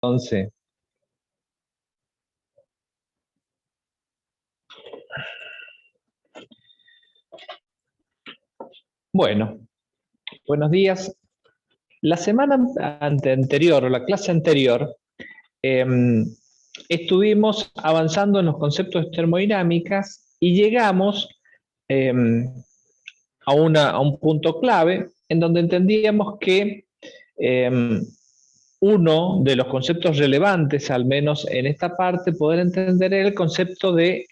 Entonces, bueno, buenos días. La semana anterior, o la clase anterior, estuvimos avanzando en los conceptos de termodinámicas y llegamos a un punto clave en donde entendíamos que uno de los conceptos relevantes, al menos en esta parte, poder entender el concepto de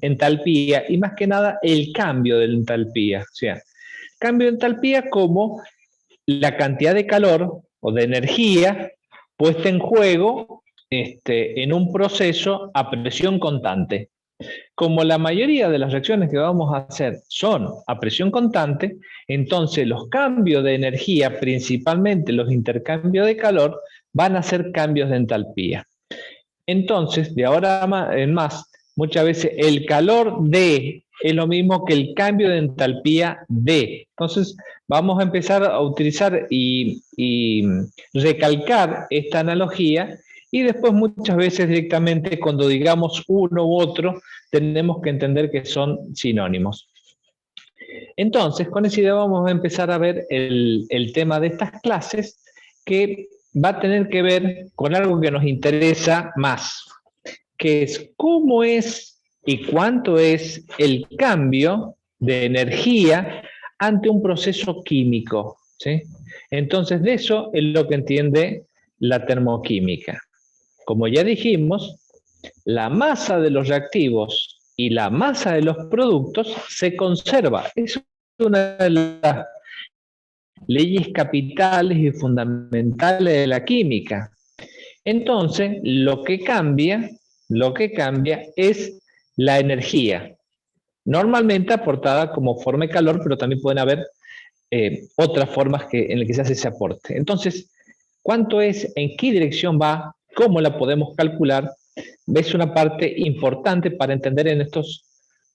entalpía y más que nada el cambio de entalpía. O sea, cambio de entalpía como la cantidad de calor o de energía puesta en juego en un proceso a presión constante. Como la mayoría de las reacciones que vamos a hacer son a presión constante, entonces los cambios de energía, principalmente los intercambios de calor, van a ser cambios de entalpía. Entonces, de ahora en más, muchas veces el calor D es lo mismo que el cambio de entalpía D. Entonces, vamos a empezar a utilizar y recalcar esta analogía y después muchas veces directamente cuando digamos uno u otro, tenemos que entender que son sinónimos. Entonces, con esa idea vamos a empezar a ver el tema de estas clases que va a tener que ver con algo que nos interesa más, que es cómo es y cuánto es el cambio de energía ante un proceso químico, ¿sí? Entonces, de eso es lo que entiende la termoquímica. Como ya dijimos, la masa de los reactivos y la masa de los productos se conserva. Es una de las leyes capitales y fundamentales de la química. Entonces, lo que cambia es la energía, normalmente aportada como forma de calor, pero también pueden haber otras formas en las que se hace ese aporte. Entonces, ¿cuánto es? ¿En qué dirección va? ¿Cómo la podemos calcular? Es una parte importante para entender en estos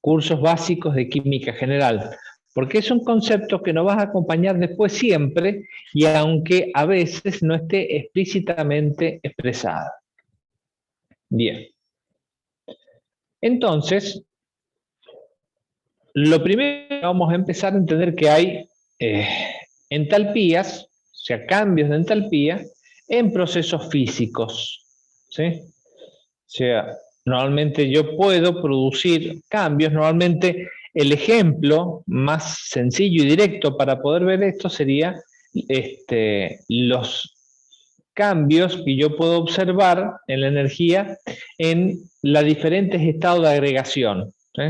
cursos básicos de química general, porque es un concepto que nos va a acompañar después siempre, y aunque a veces no esté explícitamente expresada. Bien. Entonces, lo primero vamos a empezar a entender que hay entalpías, o sea, cambios de entalpía en procesos físicos, ¿sí? O sea, normalmente yo puedo producir cambios, normalmente el ejemplo más sencillo y directo para poder ver esto sería los cambios que yo puedo observar en la energía en los diferentes estados de agregación, ¿sí?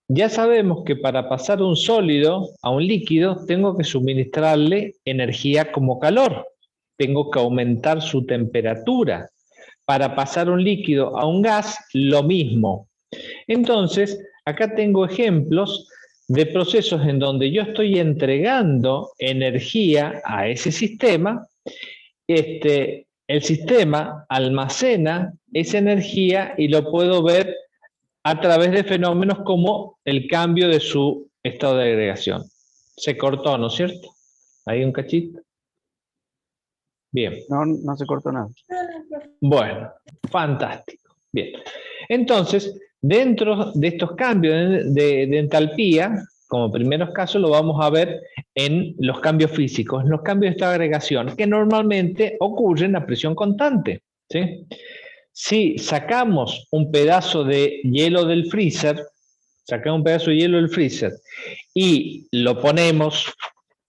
Ya sabemos que para pasar un sólido a un líquido tengo que suministrarle energía como calor, tengo que aumentar su temperatura. Para pasar un líquido a un gas, lo mismo. Entonces, acá tengo ejemplos de procesos en donde yo estoy entregando energía a ese sistema. El sistema almacena esa energía y lo puedo ver a través de fenómenos como el cambio de su estado de agregación. Se cortó, ¿no es cierto? ¿Hay un cachito? Bien. No, no se cortó nada. Bueno, fantástico. Bien. Entonces, dentro de estos cambios de entalpía, como primeros casos, lo vamos a ver en los cambios físicos, en los cambios de esta agregación, que normalmente ocurren a presión constante, ¿sí? Si sacamos un pedazo de hielo del freezer, y lo ponemos,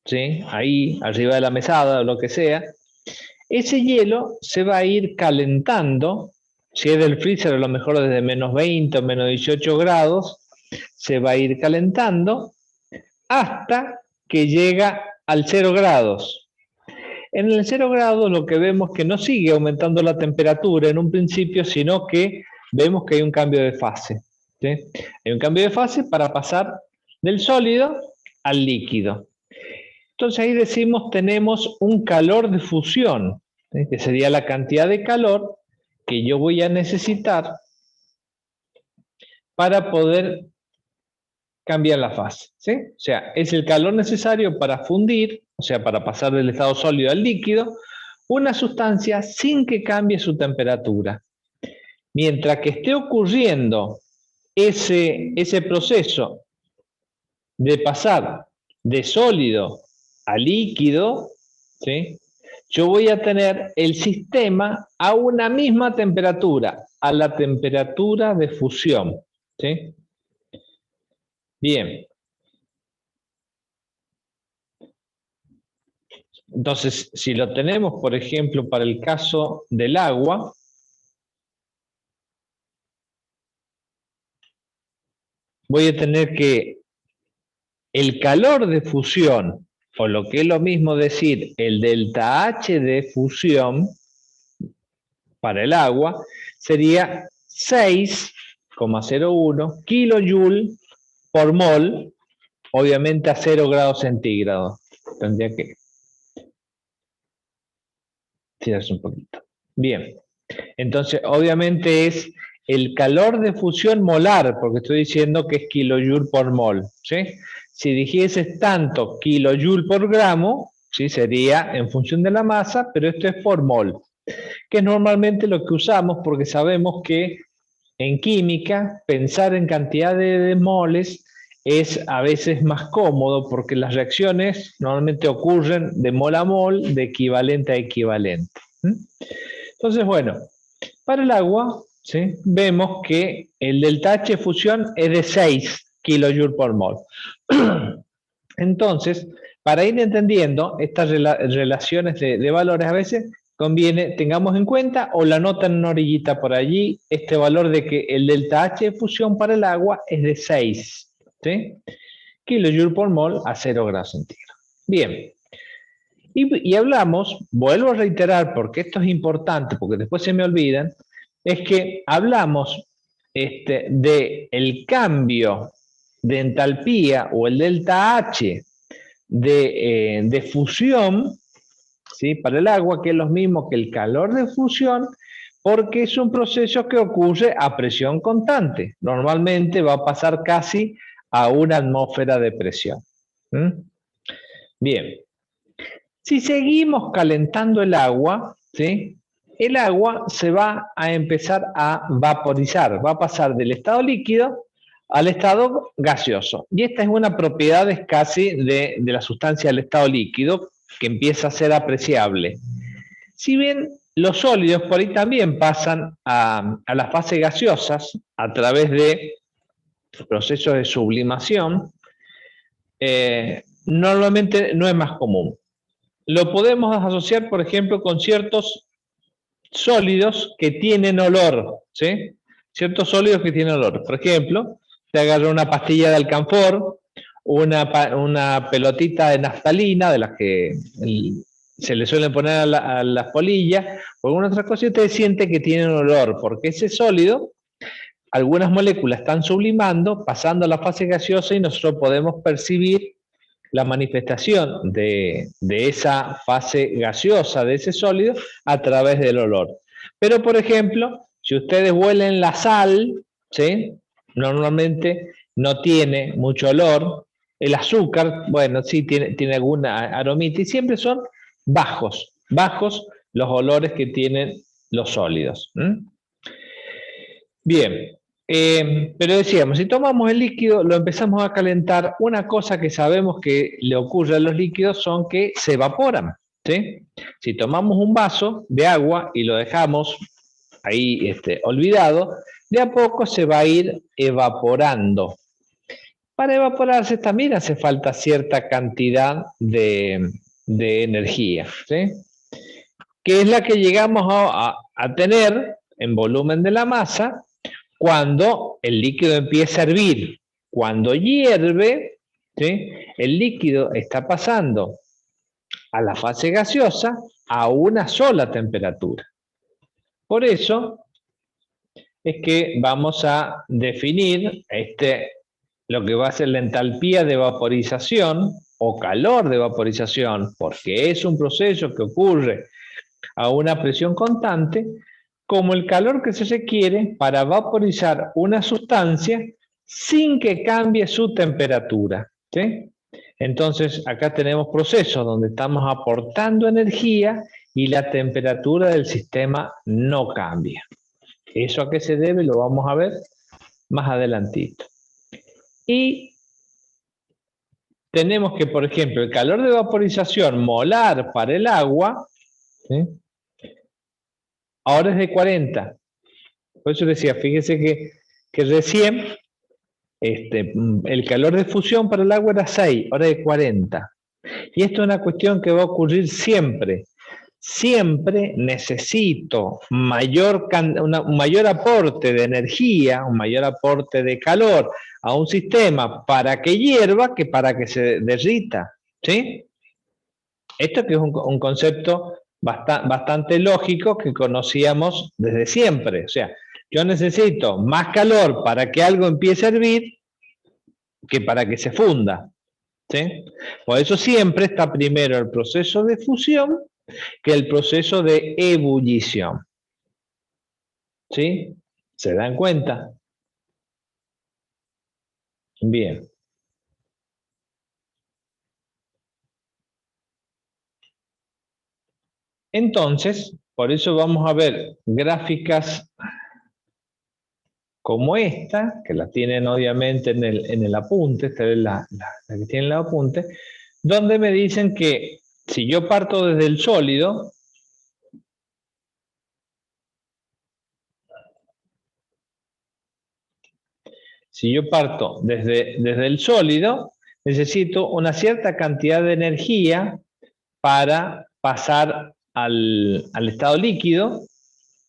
¿sí?, ahí, arriba de la mesada o lo que sea, ese hielo se va a ir calentando. Si es del freezer, a lo mejor desde menos 20 o menos 18 grados, se va a ir calentando hasta que llega al 0 grados. En el 0 grados lo que vemos es que no sigue aumentando la temperatura en un principio, sino que vemos que hay un cambio de fase, ¿sí? Hay un cambio de fase para pasar del sólido al líquido. Entonces ahí decimos tenemos un calor de fusión, ¿sí?, que sería la cantidad de calor que yo voy a necesitar para poder cambiar la fase, ¿sí? O sea, es el calor necesario para fundir, o sea, para pasar del estado sólido al líquido, una sustancia sin que cambie su temperatura. Mientras que esté ocurriendo ese proceso de pasar de sólido a líquido, ¿sí? Yo voy a tener el sistema a una misma temperatura, a la temperatura de fusión, ¿sí? Bien. Entonces, si lo tenemos, por ejemplo, para el caso del agua, voy a tener que el calor de fusión, o lo que es lo mismo decir, el delta H de fusión para el agua, sería 6,01 kilojoule por mol, obviamente a 0 grados centígrados. Tendría que tirarse un poquito. Bien, entonces obviamente es el calor de fusión molar, porque estoy diciendo que es kilojoule por mol, ¿sí? Si dijese tanto kilojoule por gramo, ¿sí? Sería en función de la masa, pero esto es por mol, que es normalmente lo que usamos porque sabemos que en química pensar en cantidad de moles es a veces más cómodo porque las reacciones normalmente ocurren de mol a mol, de equivalente a equivalente. Entonces, bueno, para el agua, ¿sí? Vemos que el delta H de fusión es de 6 kJ por mol. Entonces, para ir entendiendo estas relaciones de valores, a veces conviene, tengamos en cuenta o la nota en una orillita por allí, este valor de que el delta H de fusión para el agua es de 6, ¿sí? kJ por mol a 0 grados centígrados. Bien, y hablamos, vuelvo a reiterar porque esto es importante, porque después se me olvidan, es que hablamos de el cambio de entalpía o el delta H de fusión, ¿sí? Para el agua, que es lo mismo que el calor de fusión, porque es un proceso que ocurre a presión constante. Normalmente va a pasar casi a una atmósfera de presión. Bien. Si seguimos calentando el agua, ¿sí? El agua se va a empezar a vaporizar, va a pasar del estado líquido al estado gaseoso. Y esta es una propiedad casi de la sustancia del estado líquido que empieza a ser apreciable. Si bien los sólidos por ahí también pasan a las fases gaseosas a través de procesos de sublimación, normalmente no es más común. Lo podemos asociar, por ejemplo, con ciertos sólidos que tienen olor, ¿sí? Ciertos sólidos que tienen olor. Por ejemplo, te agarra una pastilla de alcanfor, una pelotita de naftalina, de las que se le suelen poner a las polillas, o alguna otra cosa, y usted siente que tienen olor, porque ese sólido, algunas moléculas están sublimando, pasando a la fase gaseosa, y nosotros podemos percibir la manifestación de esa fase gaseosa, de ese sólido, a través del olor. Pero, por ejemplo, si ustedes huelen la sal, ¿sí? Normalmente no tiene mucho olor. El azúcar, bueno, sí tiene alguna aromita, y siempre son bajos los olores que tienen los sólidos. Bien, pero decíamos, si tomamos el líquido, lo empezamos a calentar, una cosa que sabemos que le ocurre a los líquidos son que se evaporan, ¿sí? Si tomamos un vaso de agua y lo dejamos ahí olvidado, de a poco se va a ir evaporando. Para evaporarse también hace falta cierta cantidad de energía, ¿sí? Que es la que llegamos a tener en volumen de la masa cuando el líquido empieza a hervir. Cuando hierve, ¿sí? El líquido está pasando a la fase gaseosa a una sola temperatura. Por eso es que vamos a definir lo que va a ser la entalpía de vaporización o calor de vaporización, porque es un proceso que ocurre a una presión constante, como el calor que se requiere para vaporizar una sustancia sin que cambie su temperatura, ¿sí? Entonces, acá tenemos procesos donde estamos aportando energía y la temperatura del sistema no cambia. ¿Eso a qué se debe? Lo vamos a ver más adelantito. Y tenemos que, por ejemplo, el calor de vaporización molar para el agua, ¿sí?, ahora es de 40. Por eso decía, fíjese que recién el calor de fusión para el agua era 6, ahora es de 40. Y esto es una cuestión que va a ocurrir siempre. Siempre necesito un mayor aporte de energía, un mayor aporte de calor a un sistema para que hierva que para que se derrita, ¿sí? Esto que es un concepto bastante lógico que conocíamos desde siempre. O sea, yo necesito más calor para que algo empiece a hervir que para que se funda, ¿sí? Por eso siempre está primero el proceso de fusión que el proceso de ebullición. ¿Sí? ¿Se dan cuenta? Bien. Entonces, por eso vamos a ver gráficas como esta, que la tienen obviamente en el apunte, esta es la que tiene el apunte, donde me dicen que si yo parto desde el sólido, desde el sólido, necesito una cierta cantidad de energía para pasar al estado líquido,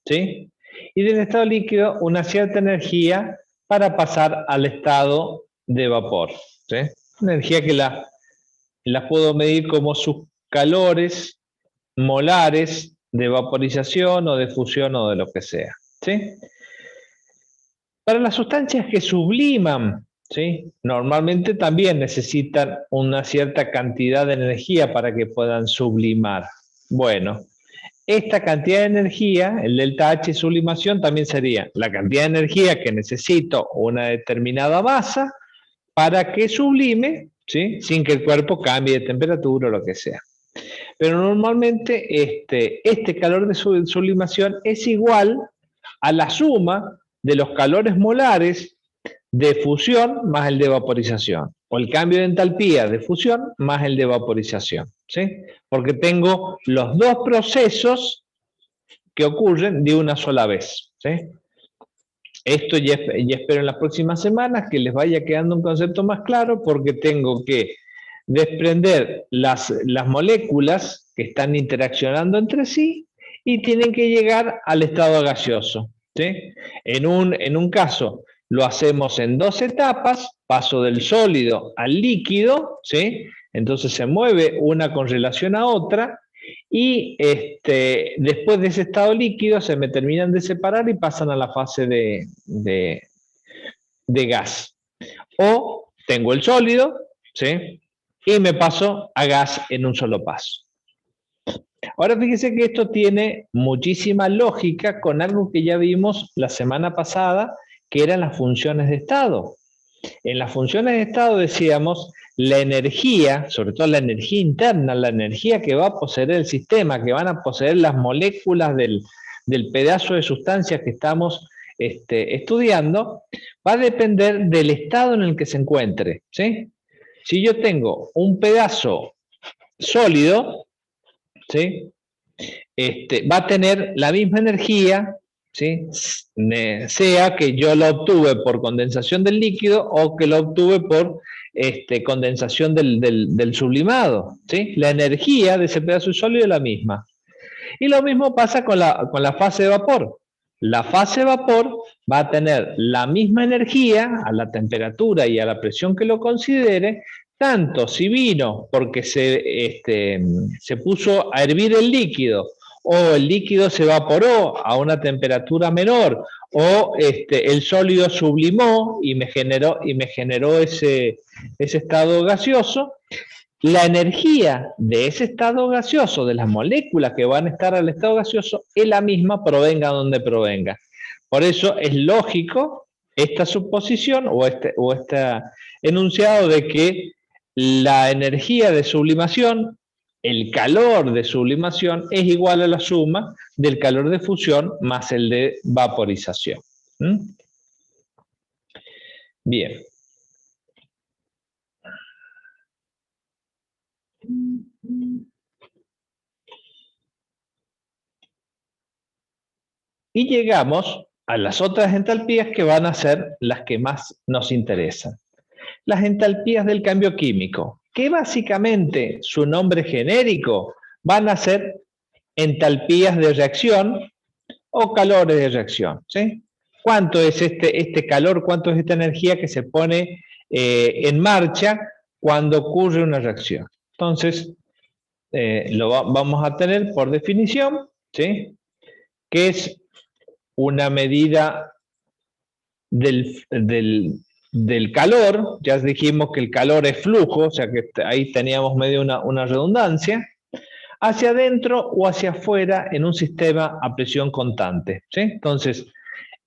¿sí? Y del estado líquido una cierta energía para pasar al estado de vapor, ¿sí? Una energía que la puedo medir como sus calores molares de vaporización o de fusión o de lo que sea, ¿sí? Para las sustancias que subliman, ¿sí?, normalmente también necesitan una cierta cantidad de energía para que puedan sublimar. Bueno, esta cantidad de energía, el delta H sublimación, también sería la cantidad de energía que necesito una determinada masa para que sublime, ¿sí?, sin que el cuerpo cambie de temperatura o lo que sea. Pero normalmente este calor de sublimación es igual a la suma de los calores molares de fusión más el de vaporización, o el cambio de entalpía de fusión más el de vaporización, ¿sí? Porque tengo los dos procesos que ocurren de una sola vez, ¿sí? Esto ya espero en las próximas semanas que les vaya quedando un concepto más claro, porque tengo que desprender las moléculas que están interaccionando entre sí y tienen que llegar al estado gaseoso, ¿sí? En un caso lo hacemos en 2 etapas, paso del sólido al líquido, ¿sí? Entonces se mueve una con relación a otra, y después de ese estado líquido se me terminan de separar y pasan a la fase de gas. O tengo el sólido, ¿sí?, y me paso a gas en un solo paso. Ahora fíjese que esto tiene muchísima lógica con algo que ya vimos la semana pasada, que eran las funciones de estado. En las funciones de estado decíamos la energía, sobre todo la energía interna, la energía que va a poseer el sistema, que van a poseer las moléculas del pedazo de sustancias que estamos estudiando, va a depender del estado en el que se encuentre, ¿sí? Si yo tengo un pedazo sólido, ¿sí?, va a tener la misma energía, ¿sí?, sea que yo la obtuve por condensación del líquido o que la obtuve por condensación del sublimado, ¿sí? La energía de ese pedazo sólido es la misma. Y lo mismo pasa con la fase de vapor. La fase de vapor va a tener la misma energía a la temperatura y a la presión que lo considere, tanto si vino porque se puso a hervir el líquido, o el líquido se evaporó a una temperatura menor, o el sólido sublimó y me generó ese estado gaseoso. La energía de ese estado gaseoso, de las moléculas que van a estar al estado gaseoso, es la misma, provenga donde provenga. Por eso es lógico esta suposición o este enunciado de que la energía de sublimación el calor de sublimación es igual a la suma del calor de fusión más el de vaporización. ¿Mm? Bien. Y llegamos a las otras entalpías que van a ser las que más nos interesan. Las entalpías del cambio químico, que básicamente su nombre genérico van a ser entalpías de reacción o calores de reacción. ¿Sí? ¿Cuánto es este calor, cuánto es esta energía que se pone en marcha cuando ocurre una reacción? Entonces, vamos a tener por definición, ¿sí? Que es una medida del calor. Ya dijimos que el calor es flujo, o sea que ahí teníamos medio una redundancia, hacia adentro o hacia afuera en un sistema a presión constante. ¿Sí? Entonces,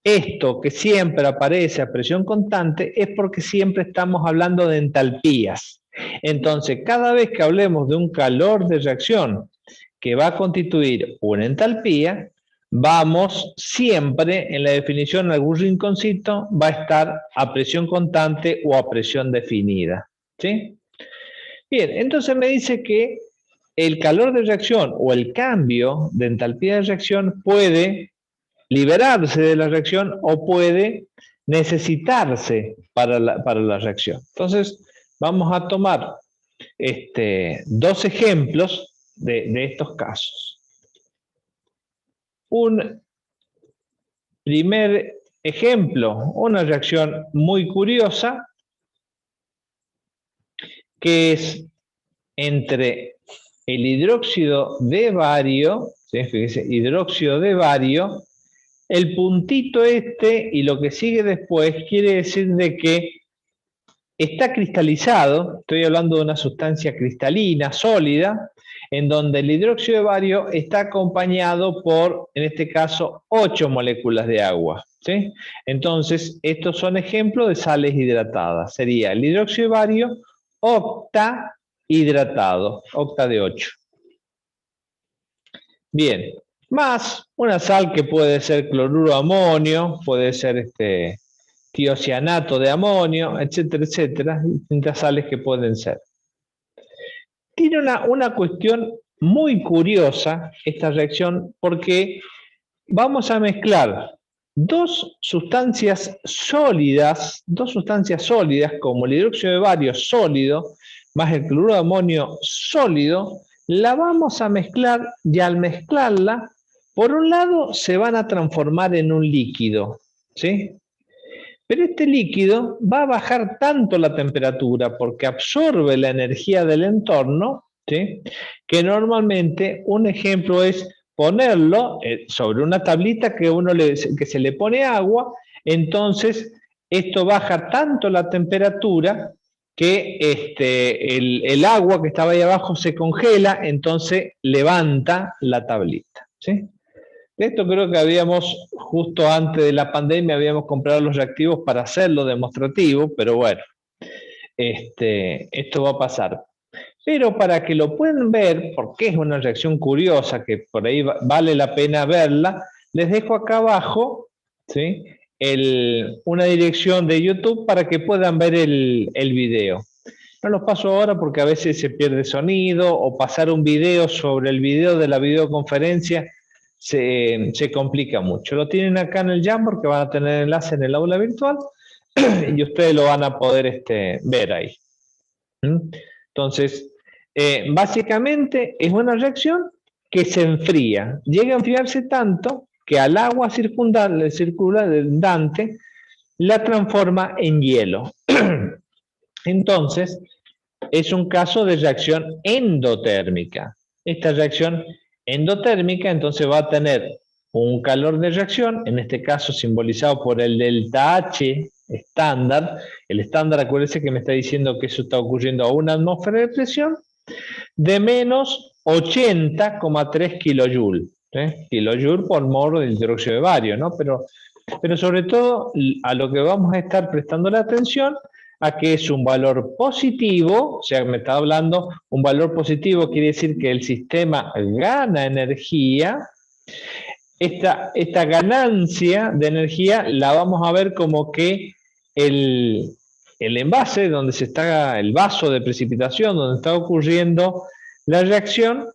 esto que siempre aparece a presión constante es porque siempre estamos hablando de entalpías. Entonces, cada vez que hablemos de un calor de reacción que va a constituir una entalpía, vamos siempre en la definición, en algún rinconcito, va a estar a presión constante o a presión definida. ¿Sí? Bien, entonces me dice que el calor de reacción o el cambio de entalpía de reacción puede liberarse de la reacción o puede necesitarse para la reacción. Entonces, vamos a tomar dos ejemplos de estos casos. Un primer ejemplo, una reacción muy curiosa, que es entre el hidróxido de bario, ¿sí? Fíjense, hidróxido de bario, el puntito y lo que sigue después quiere decir de que está cristalizado, estoy hablando de una sustancia cristalina, sólida, en donde el hidróxido de bario está acompañado por, en este caso, 8 moléculas de agua. ¿Sí? Entonces, estos son ejemplos de sales hidratadas. Sería el hidróxido de bario octahidratado, octa de 8. Bien, más una sal que puede ser cloruro de amonio, puede ser tiocianato de amonio, etcétera, etcétera, distintas sales que pueden ser. Tiene una cuestión muy curiosa esta reacción porque vamos a mezclar dos sustancias sólidas como el hidróxido de bario sólido más el cloruro de amonio sólido, la vamos a mezclar y al mezclarla, por un lado se van a transformar en un líquido, ¿sí? Pero este líquido va a bajar tanto la temperatura porque absorbe la energía del entorno, ¿sí? Que normalmente un ejemplo es ponerlo sobre una tablita que se le pone agua, entonces esto baja tanto la temperatura que el agua que estaba ahí abajo se congela, entonces levanta la tablita. ¿Sí? Esto creo que habíamos, justo antes de la pandemia, habíamos comprado los reactivos para hacerlo demostrativo, pero bueno, esto va a pasar. Pero para que lo puedan ver, porque es una reacción curiosa que por ahí vale la pena verla, les dejo acá abajo, ¿sí? Una dirección de YouTube para que puedan ver el video. No los paso ahora porque a veces se pierde sonido o pasar un video sobre el video de la videoconferencia se complica mucho. Lo tienen acá en el Jamboard, que van a tener enlace en el aula virtual y ustedes lo van a poder ver ahí. Entonces, básicamente es una reacción que se enfría. Llega a enfriarse tanto que al agua circundante la transforma en hielo. Entonces, es un caso de reacción endotérmica. Esta reacción endotérmica entonces va a tener un calor de reacción, en este caso simbolizado por el delta H estándar. El estándar, acuérdense que me está diciendo que eso está ocurriendo a una atmósfera de presión, de menos 80,3 kilojoules. Kilojoule por mol de hidróxido de bario, ¿no? Pero sobre todo a lo que vamos a estar prestando la atención, a que es un valor positivo, o sea, me está hablando, un valor positivo quiere decir que el sistema gana energía. Esta ganancia de energía la vamos a ver como que el envase donde se está el vaso de precipitación, donde está ocurriendo la reacción,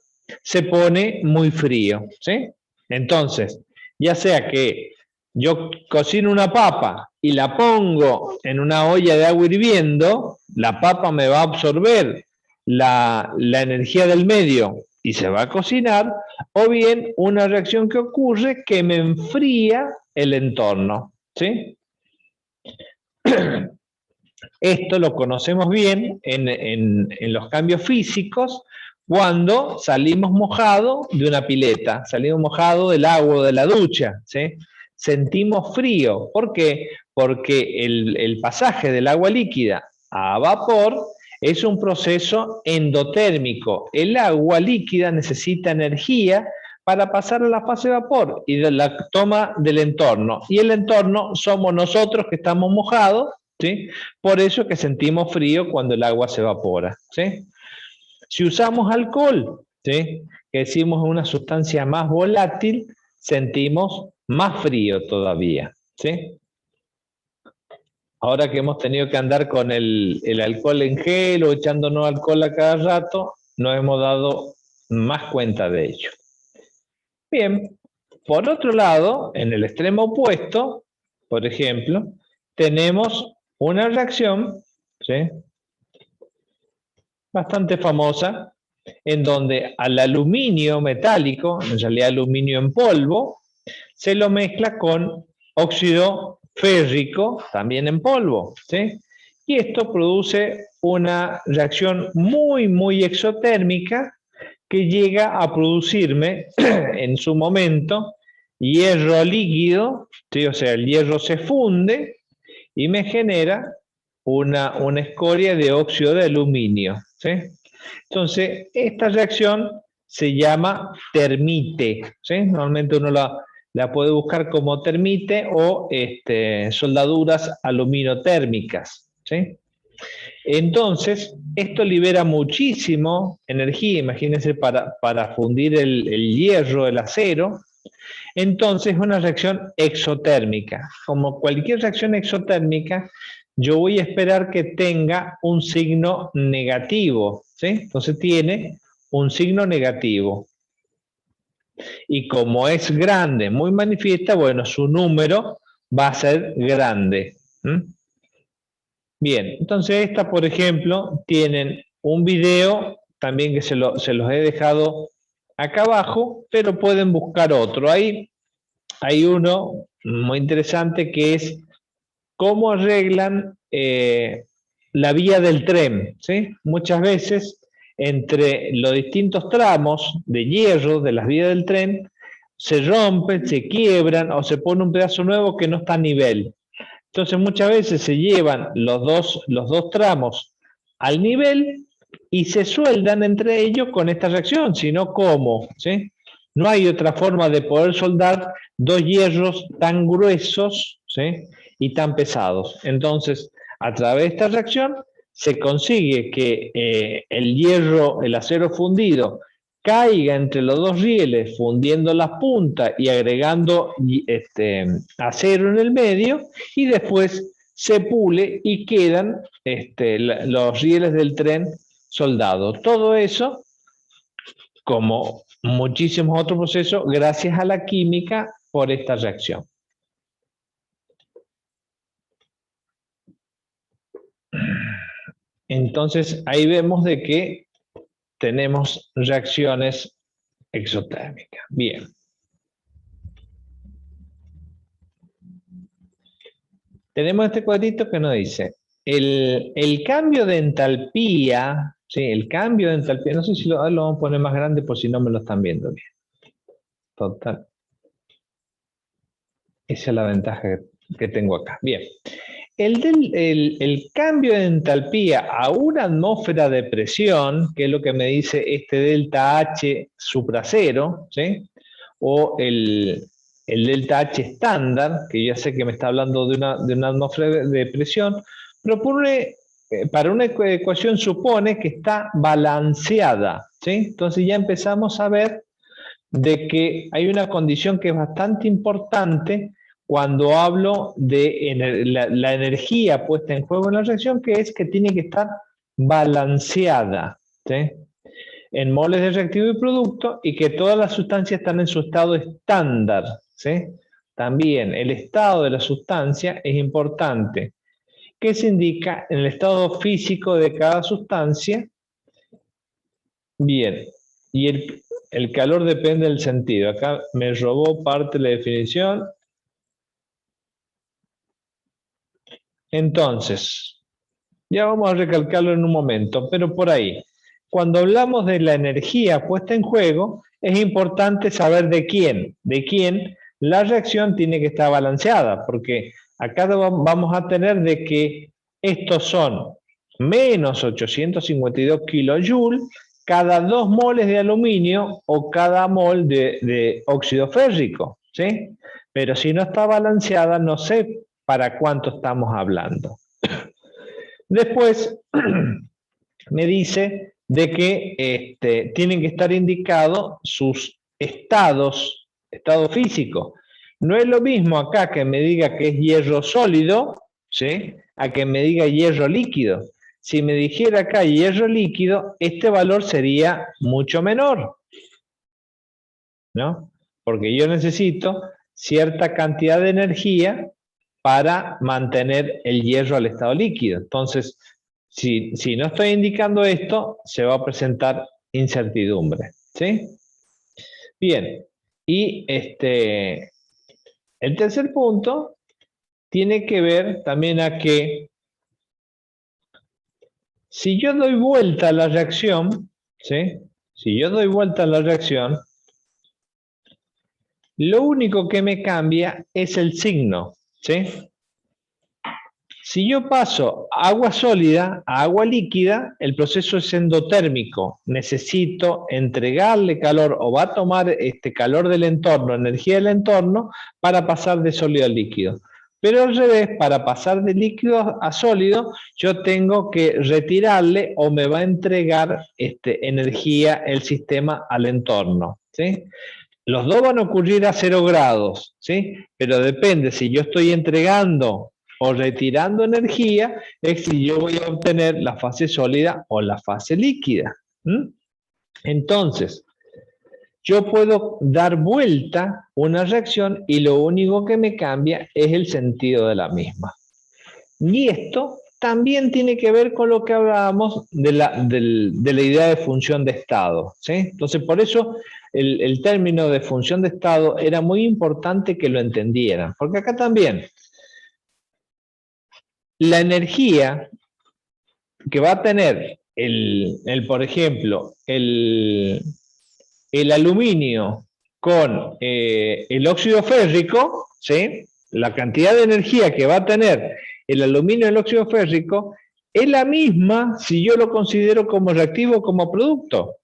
se pone muy frío, ¿sí? Entonces, ya sea que yo cocino una papa y la pongo en una olla de agua hirviendo, la papa me va a absorber la energía del medio y se va a cocinar, o bien una reacción que ocurre que me enfría el entorno, ¿sí? Esto lo conocemos bien en los cambios físicos cuando salimos mojados de una pileta, salimos mojados del agua de la ducha, ¿sí? Sentimos frío. ¿Por qué? Porque el pasaje del agua líquida a vapor es un proceso endotérmico. El agua líquida necesita energía para pasar a la fase de vapor y de la toma del entorno. Y el entorno somos nosotros que estamos mojados, ¿sí? Por eso que sentimos frío cuando el agua se evapora, ¿sí? Si usamos alcohol, ¿sí?, que decimos una sustancia más volátil, sentimos más frío todavía, ¿sí? Ahora que hemos tenido que andar con el alcohol en gel o echándonos alcohol a cada rato, nos hemos dado más cuenta de ello. Bien, por otro lado, en el extremo opuesto, por ejemplo, tenemos una reacción, ¿sí?, bastante famosa, en donde al aluminio metálico, en realidad aluminio en polvo, se lo mezcla con óxido férrico, también en polvo, ¿sí? Y esto produce una reacción muy exotérmica que llega a producirme en su momento hierro líquido, ¿sí? O sea, el hierro se funde y me genera una escoria de óxido de aluminio, ¿sí? Entonces, esta reacción se llama termite, ¿sí? Normalmente uno la puede buscar como termite o soldaduras aluminotérmicas, ¿sí? Entonces, esto libera muchísimo energía, imagínense, para fundir el hierro, el acero. Entonces, es una reacción exotérmica. Como cualquier reacción exotérmica, yo voy a esperar que tenga un signo negativo, ¿sí? Entonces tiene un signo negativo. Y como es grande, muy manifiesta, bueno, su número va a ser grande. Bien, entonces esta, por ejemplo, tienen un video también que se los he dejado acá abajo, pero pueden buscar otro. Ahí hay uno muy interesante que es cómo arreglan la vía del tren, ¿sí? Muchas veces entre los distintos tramos de hierro de las vías del tren se rompen, se quiebran o se pone un pedazo nuevo que no está a nivel. Entonces muchas veces se llevan los dos tramos al nivel y se sueldan entre ellos con esta reacción, sino ¿cómo? ¿Sí? No hay otra forma de poder soldar dos hierros tan gruesos, ¿sí?, y tan pesados. Entonces, a través de esta reacción se consigue que el hierro, el acero fundido, caiga entre los dos rieles, fundiendo las puntas y agregando acero en el medio, y después se pule y quedan los rieles del tren soldados. Todo eso, como muchísimos otros procesos, gracias a la química por esta reacción. Entonces, ahí vemos de que tenemos reacciones exotérmicas. Bien. Tenemos este cuadrito que nos dice, el cambio de entalpía, ¿sí? El cambio de entalpía, no sé si lo vamos a poner más grande por si no me lo están viendo bien. Total. Esa es la ventaja que tengo acá. Bien. El cambio de entalpía a una atmósfera de presión, que es lo que me dice este delta H supracero, ¿sí?, o el delta H estándar, que ya sé que me está hablando de una atmósfera de presión, propone, para una ecuación supone que está balanceada, ¿sí? Entonces ya empezamos a ver de que hay una condición que es bastante importante cuando hablo de la energía puesta en juego en la reacción, que es que tiene que estar balanceada, ¿sí? En moles de reactivo y producto, y que todas las sustancias están en su estado estándar, ¿sí? También el estado de la sustancia es importante, que se indica en el estado físico de cada sustancia. Bien, y el calor depende del sentido. Acá me robó parte de la definición. Entonces, ya vamos a recalcarlo en un momento, pero por ahí, cuando hablamos de la energía puesta en juego, es importante saber de quién la reacción tiene que estar balanceada, porque acá vamos a tener de que estos son menos 852 kilojoules cada 2 moles de aluminio o cada mol de óxido férrico, ¿sí? Pero si no está balanceada, no sé para cuánto estamos hablando. Después me dice de que tienen que estar indicados sus estado físico. No es lo mismo acá que me diga que es hierro sólido, ¿sí? A que me diga hierro líquido. Si me dijera acá hierro líquido, este valor sería mucho menor, ¿no? Porque yo necesito cierta cantidad de energía para mantener el hierro al estado líquido. Entonces, si no estoy indicando esto, se va a presentar incertidumbre, ¿sí? Bien, y el tercer punto tiene que ver también a que si yo doy vuelta a la reacción, ¿sí? Si yo doy vuelta a la reacción, lo único que me cambia es el signo, ¿sí? Si yo paso agua sólida a agua líquida, el proceso es endotérmico. Necesito entregarle calor o va a tomar calor del entorno, energía del entorno, para pasar de sólido a líquido. Pero al revés, para pasar de líquido a sólido, yo tengo que retirarle o me va a entregar energía el sistema al entorno, ¿sí? Los dos van a ocurrir a 0 grados, ¿sí? Pero depende si yo estoy entregando o retirando energía, es si yo voy a obtener la fase sólida o la fase líquida. Entonces, yo puedo dar vuelta una reacción y lo único que me cambia es el sentido de la misma. Y esto también tiene que ver con lo que hablábamos de la idea de función de estado, ¿sí? Entonces, por eso el término de función de estado era muy importante que lo entendieran, porque acá también la energía que va a tener por ejemplo, el aluminio con el óxido férrico, ¿sí? La cantidad de energía que va a tener el aluminio y el óxido férrico es la misma si yo lo considero como reactivo o como producto.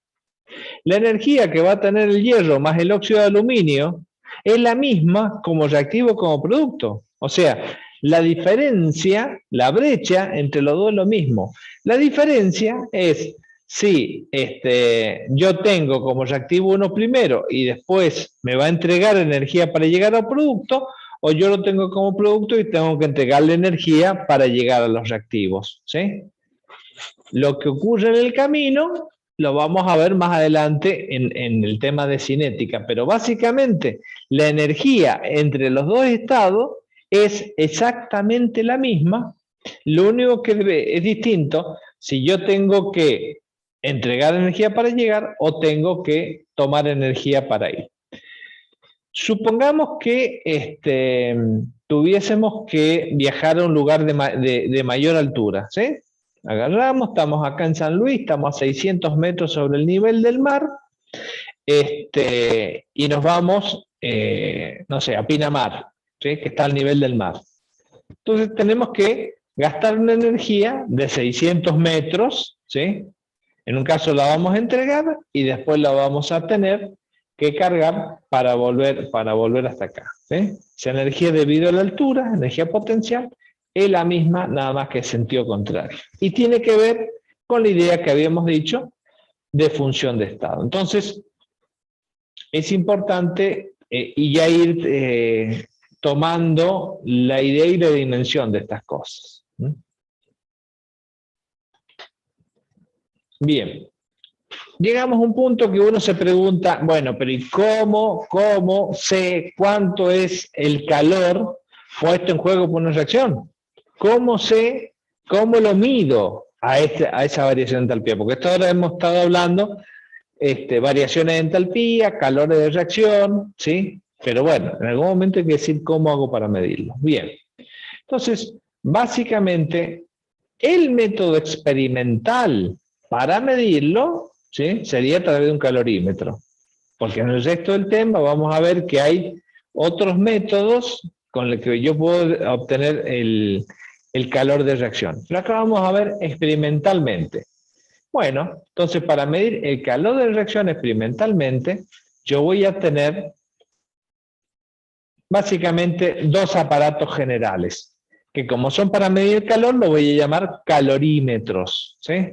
La energía que va a tener el hierro más el óxido de aluminio es la misma como reactivo o como producto. O sea, la diferencia, la brecha entre los dos es lo mismo. La diferencia es si yo tengo como reactivo uno primero y después me va a entregar energía para llegar al producto, o yo lo tengo como producto y tengo que entregarle energía para llegar a los reactivos, ¿sí? Lo que ocurre en el camino lo vamos a ver más adelante en el tema de cinética, pero básicamente la energía entre los dos estados es exactamente la misma. Lo único que es distinto si yo tengo que entregar energía para llegar o tengo que tomar energía para ir. Supongamos que tuviésemos que viajar a un lugar de mayor altura, ¿sí? Agarramos, estamos acá en San Luis, estamos a 600 metros sobre el nivel del mar, y nos vamos, no sé, a Pinamar, ¿sí? Que está al nivel del mar. Entonces tenemos que gastar una energía de 600 metros, ¿sí? En un caso la vamos a entregar y después la vamos a tener que cargar para volver hasta acá, ¿sí? Esa energía debido a la altura, energía potencial, es la misma, nada más que en sentido contrario. Y tiene que ver con la idea que habíamos dicho de función de estado. Entonces, es importante y ya ir tomando la idea y la dimensión de estas cosas. Bien. Llegamos a un punto que uno se pregunta, bueno, pero ¿y cómo sé cuánto es el calor puesto en juego por una reacción? ¿Cómo sé, cómo lo mido a esa variación de entalpía? Porque hasta ahora hemos estado hablando variaciones de entalpía, calores de reacción, ¿sí? Pero bueno, en algún momento hay que decir cómo hago para medirlo. Bien, entonces, básicamente, el método experimental para medirlo, ¿sí?, sería a través de un calorímetro. Porque en el resto del tema vamos a ver que hay otros métodos con los que yo puedo obtener el calor de reacción. Pero acá vamos a ver experimentalmente. Bueno, entonces para medir el calor de reacción experimentalmente, yo voy a tener básicamente dos aparatos generales, que como son para medir el calor, lo voy a llamar calorímetros, ¿sí?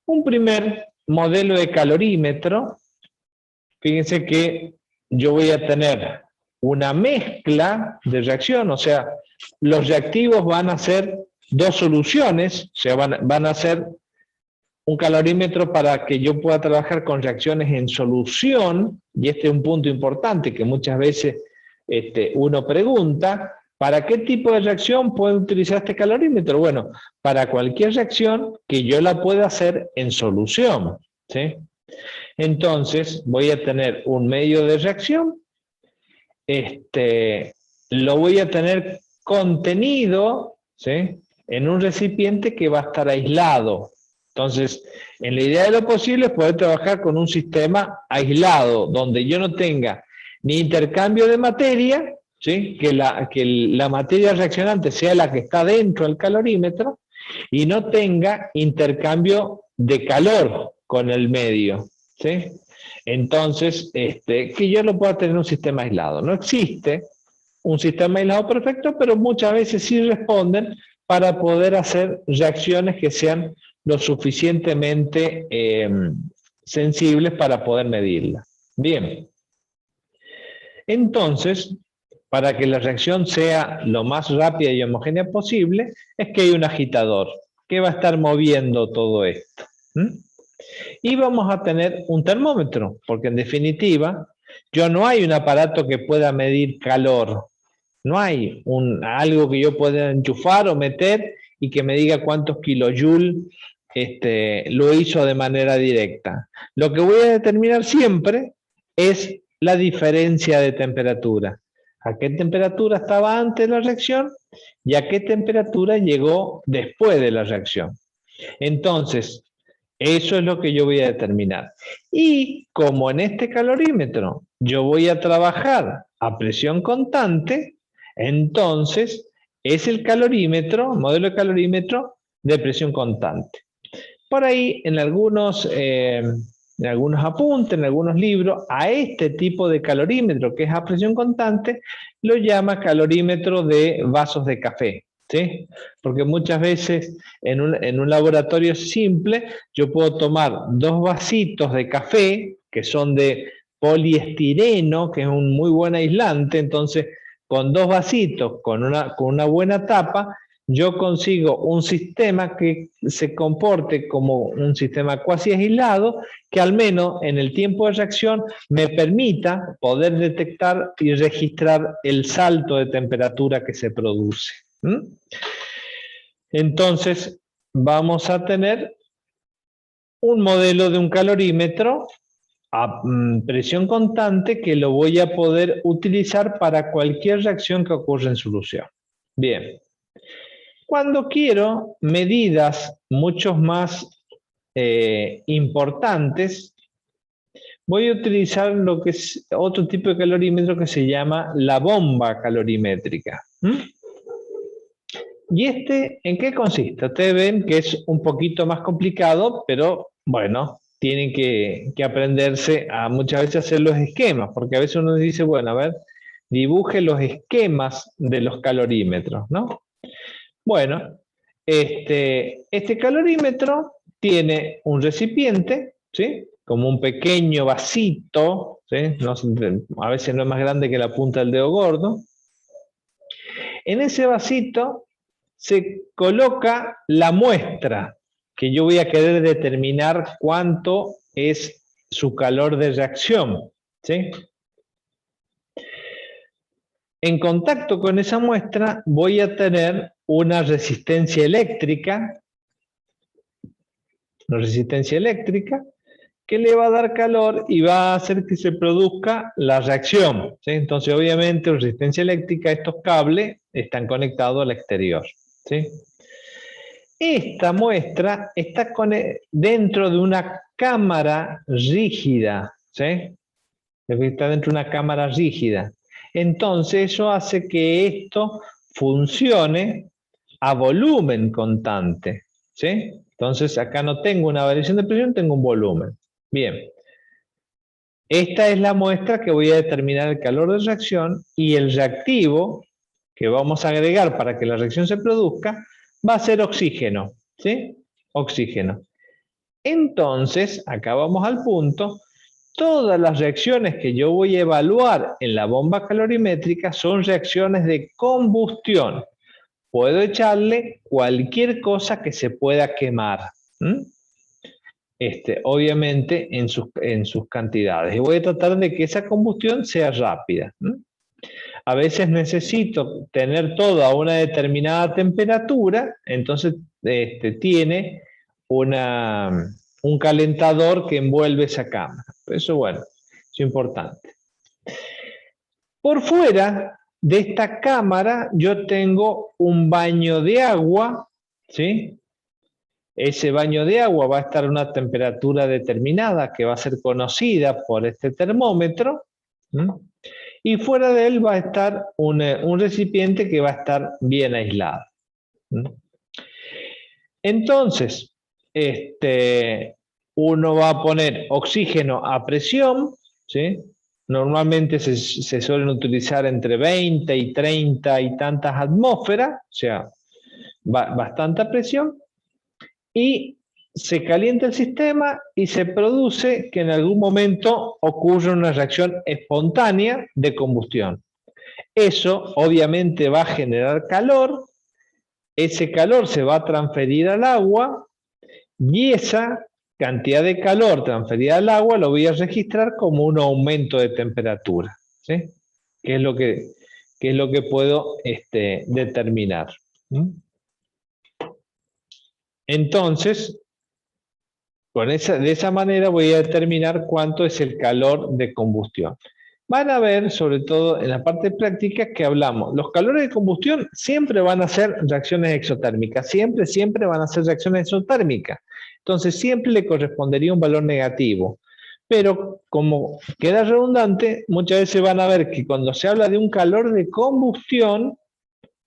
Un primer modelo de calorímetro, fíjense que yo voy a tener una mezcla de reacción, o sea, los reactivos van a ser dos soluciones, o sea, van a ser un calorímetro para que yo pueda trabajar con reacciones en solución, y este es un punto importante que muchas veces uno pregunta, ¿para qué tipo de reacción puedo utilizar este calorímetro? Bueno, para cualquier reacción que yo la pueda hacer en solución, ¿sí? Entonces, voy a tener un medio de reacción, lo voy a tener contenido, ¿sí?, en un recipiente que va a estar aislado. Entonces, en la idea de lo posible es poder trabajar con un sistema aislado, donde yo no tenga ni intercambio de materia, ¿sí?, que la materia reaccionante sea la que está dentro del calorímetro, y no tenga intercambio de calor con el medio, ¿sí? Entonces, que yo lo pueda tener en un sistema aislado. No existe un sistema aislado perfecto, pero muchas veces sí responden para poder hacer reacciones que sean lo suficientemente sensibles para poder medirla. Bien. Entonces, para que la reacción sea lo más rápida y homogénea posible, es que hay un agitador que va a estar moviendo todo esto. Y vamos a tener un termómetro, porque en definitiva, yo no hay un aparato que pueda medir calor. No hay algo que yo pueda enchufar o meter y que me diga cuántos kilojoules lo hizo de manera directa. Lo que voy a determinar siempre es la diferencia de temperatura. ¿A qué temperatura estaba antes de la reacción y a qué temperatura llegó después de la reacción? Entonces, eso es lo que yo voy a determinar. Y como en este calorímetro yo voy a trabajar a presión constante, entonces es el calorímetro, modelo de calorímetro de presión constante. Por ahí en algunos apuntes, en algunos libros, a este tipo de calorímetro que es a presión constante, lo llama calorímetro de vasos de café. ¿Sí? Porque muchas veces en un laboratorio simple yo puedo tomar dos vasitos de café que son de poliestireno, que es un muy buen aislante, entonces con dos vasitos, con una buena tapa, yo consigo un sistema que se comporte como un sistema cuasi aislado, que al menos en el tiempo de reacción me permita poder detectar y registrar el salto de temperatura que se produce. Entonces, vamos a tener un modelo de un calorímetro a presión constante que lo voy a poder utilizar para cualquier reacción que ocurra en solución. Bien. Cuando quiero medidas mucho más importantes, voy a utilizar lo que es otro tipo de calorímetro que se llama la bomba calorimétrica. ¿Y en qué consiste? Ustedes ven que es un poquito más complicado, pero bueno, tienen que aprenderse a muchas veces hacer los esquemas, porque a veces uno dice, bueno, a ver, dibuje los esquemas de los calorímetros, ¿no? Bueno, este calorímetro tiene un recipiente, ¿sí? Como un pequeño vasito, ¿sí? No, a veces no es más grande que la punta del dedo gordo. En ese vasito se coloca la muestra, que yo voy a querer determinar cuánto es su calor de reacción, ¿sí? En contacto con esa muestra voy a tener una resistencia eléctrica que le va a dar calor y va a hacer que se produzca la reacción, ¿sí? Entonces, obviamente, resistencia eléctrica, estos cables están conectados al exterior, ¿sí? Esta muestra está dentro de una cámara rígida, ¿sí? Está dentro de una cámara rígida. Entonces, eso hace que esto funcione a volumen constante, ¿sí? Entonces, acá no tengo una variación de presión, tengo un volumen. Bien. Esta es la muestra que voy a determinar el calor de reacción, y el reactivo que vamos a agregar para que la reacción se produzca va a ser oxígeno, ¿sí? Oxígeno. Entonces, acá vamos al punto, todas las reacciones que yo voy a evaluar en la bomba calorimétrica son reacciones de combustión. Puedo echarle cualquier cosa que se pueda quemar, obviamente en sus cantidades. Y voy a tratar de que esa combustión sea rápida. A veces necesito tener todo a una determinada temperatura, entonces tiene un calentador que envuelve esa cámara. Eso, bueno, es importante. Por fuera de esta cámara yo tengo un baño de agua, ¿sí? Ese baño de agua va a estar a una temperatura determinada que va a ser conocida por este termómetro, y fuera de él va a estar un recipiente que va a estar bien aislado. Entonces, uno va a poner oxígeno a presión, ¿sí? Normalmente se suelen utilizar entre 20 y 30 y tantas atmósferas, o sea, bastante presión, y se calienta el sistema y se produce que en algún momento ocurre una reacción espontánea de combustión. Eso obviamente va a generar calor, ese calor se va a transferir al agua, y esa cantidad de calor transferida al agua lo voy a registrar como un aumento de temperatura, ¿sí? Que es lo que puedo determinar. Entonces, de esa manera voy a determinar cuánto es el calor de combustión. Van a ver, sobre todo en la parte práctica, que hablamos. Los calores de combustión siempre van a ser reacciones exotérmicas, siempre van a ser reacciones exotérmicas. Entonces, siempre le correspondería un valor negativo. Pero, como queda redundante, muchas veces van a ver que cuando se habla de un calor de combustión,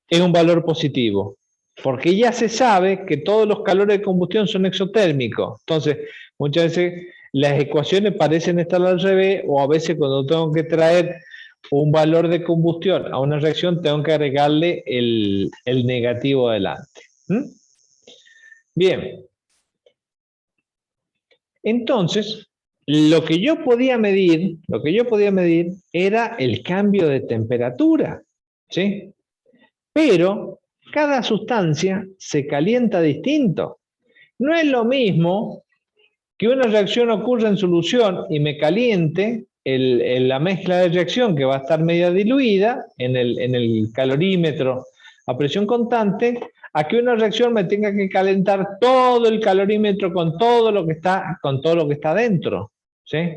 es un valor positivo, porque ya se sabe que todos los calores de combustión son exotérmicos. Entonces, muchas veces las ecuaciones parecen estar al revés, o a veces cuando tengo que traer un valor de combustión a una reacción, tengo que agregarle el negativo adelante. Bien. Entonces, lo que yo podía medir era el cambio de temperatura, ¿sí? Pero cada sustancia se calienta distinto. No es lo mismo que una reacción ocurra en solución y me caliente la mezcla de reacción, que va a estar media diluida en el calorímetro a presión constante, a que una reacción me tenga que calentar todo el calorímetro con todo lo que está dentro, ¿sí?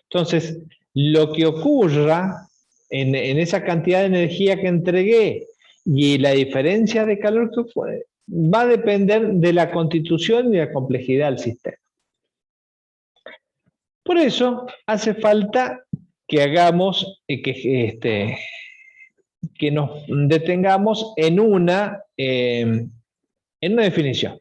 Entonces, lo que ocurra en esa cantidad de energía que entregué y la diferencia de calor que fue, va a depender de la constitución y la complejidad del sistema. Por eso hace falta que hagamos, que nos detengamos en una definición.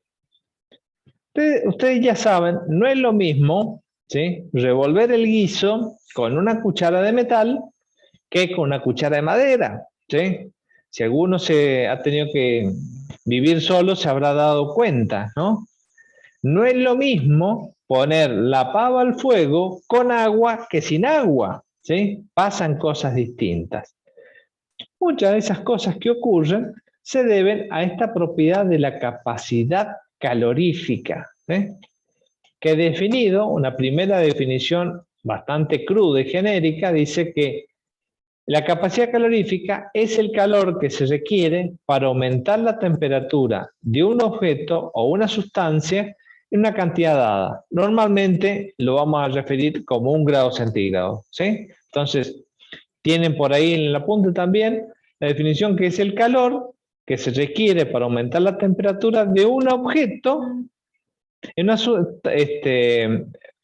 Ustedes ya saben, no es lo mismo, ¿sí?, revolver el guiso con una cuchara de metal que con una cuchara de madera, ¿sí? Si alguno se ha tenido que vivir solo se habrá dado cuenta, ¿no? No es lo mismo poner la pava al fuego con agua que sin agua, ¿sí? Pasan cosas distintas. Muchas de esas cosas que ocurren se deben a esta propiedad de la capacidad calorífica, ¿eh? Que he definido, una primera definición bastante cruda y genérica, dice que la capacidad calorífica es el calor que se requiere para aumentar la temperatura de un objeto o una sustancia en una cantidad dada. Normalmente lo vamos a referir como 1 grado centígrado, ¿sí? Entonces, tienen por ahí en la punta también la definición que es el calor que se requiere para aumentar la temperatura de un objeto en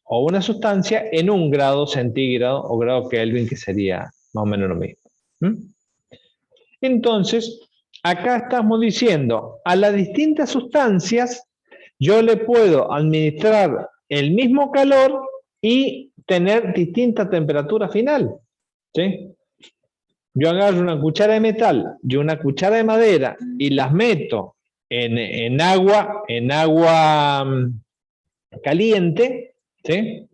o una sustancia en 1 grado centígrado o grado Kelvin, que sería más o menos lo mismo. Entonces, acá estamos diciendo, a las distintas sustancias yo le puedo administrar el mismo calor y tener distinta temperatura final, ¿sí? Yo agarro una cuchara de metal y una cuchara de madera y las meto en agua caliente, ¿sí?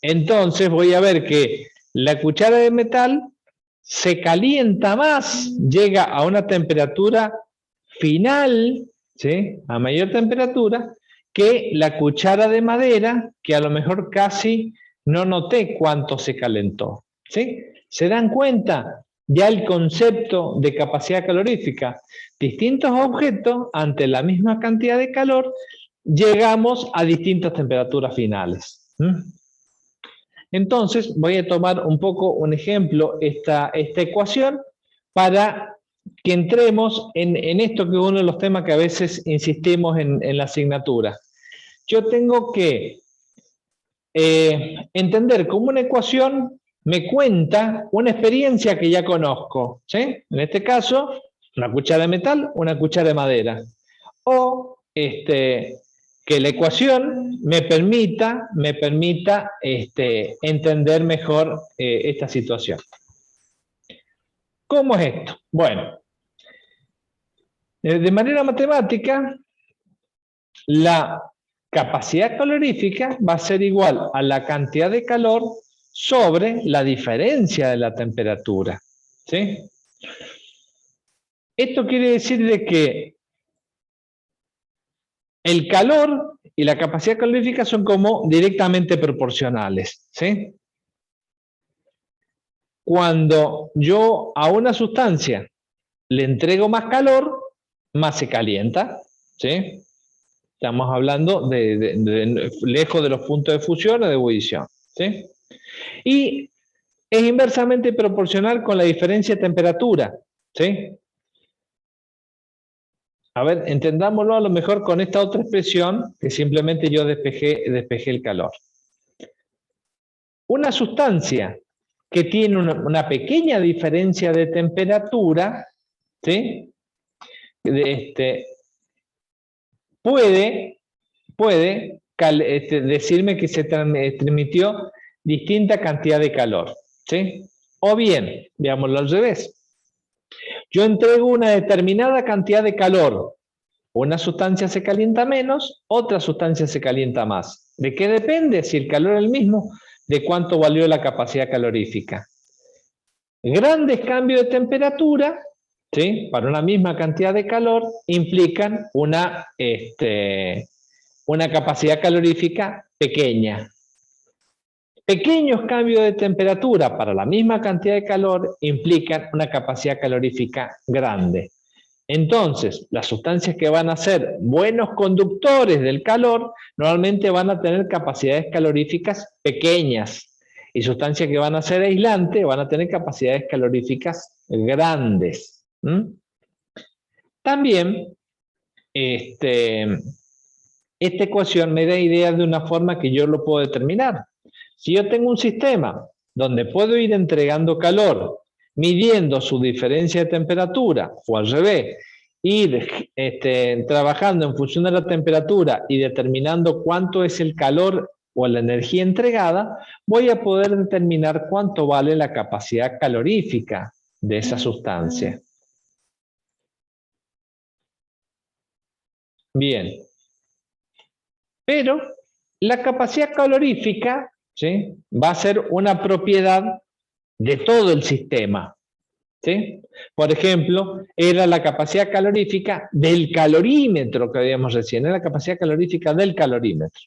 Entonces voy a ver que la cuchara de metal se calienta más, llega a una temperatura final, ¿sí? A mayor temperatura, que la cuchara de madera, que a lo mejor casi no noté cuánto se calentó, ¿sí? ¿Se dan cuenta? Ya el concepto de capacidad calorífica. Distintos objetos, ante la misma cantidad de calor, llegamos a distintas temperaturas finales. Entonces, voy a tomar un poco un ejemplo, esta ecuación, para que entremos en esto que es uno de los temas que a veces insistimos en la asignatura. Yo tengo que entender cómo una ecuación me cuenta una experiencia que ya conozco, ¿sí? En este caso, una cuchara de metal, una cuchara de madera. O que la ecuación me permita entender mejor esta situación. ¿Cómo es esto? Bueno, de manera matemática, la capacidad calorífica va a ser igual a la cantidad de calor sobre la diferencia de la temperatura, ¿sí? Esto quiere decir de que el calor y la capacidad calorífica son como directamente proporcionales, ¿sí? Cuando yo a una sustancia le entrego más calor, más se calienta, ¿sí? Estamos hablando lejos de los puntos de fusión o de ebullición, ¿sí? Y es inversamente proporcional con la diferencia de temperatura, ¿sí? A ver, entendámoslo a lo mejor con esta otra expresión que simplemente yo despejé el calor. Una sustancia que tiene una pequeña diferencia de temperatura, ¿sí? Puede decirme que se transmitió distinta cantidad de calor, ¿sí? O bien, veámoslo al revés. Yo entrego una determinada cantidad de calor. Una sustancia se calienta menos, otra sustancia se calienta más. ¿De qué depende? Si el calor es el mismo, de cuánto valió la capacidad calorífica. Grandes cambios de temperatura, ¿sí? Para una misma cantidad de calor, implican una capacidad calorífica pequeña. Pequeños cambios de temperatura para la misma cantidad de calor implican una capacidad calorífica grande. Entonces, las sustancias que van a ser buenos conductores del calor normalmente van a tener capacidades caloríficas pequeñas, y sustancias que van a ser aislantes van a tener capacidades caloríficas grandes. También, esta ecuación me da idea de una forma que yo lo puedo determinar. Si yo tengo un sistema donde puedo ir entregando calor, midiendo su diferencia de temperatura, o al revés, ir trabajando en función de la temperatura y determinando cuánto es el calor o la energía entregada, voy a poder determinar cuánto vale la capacidad calorífica de esa sustancia. Bien. Pero la capacidad calorífica, ¿sí?, va a ser una propiedad de todo el sistema, ¿sí? Por ejemplo, era la capacidad calorífica del calorímetro que habíamos recién, era la capacidad calorífica del calorímetro.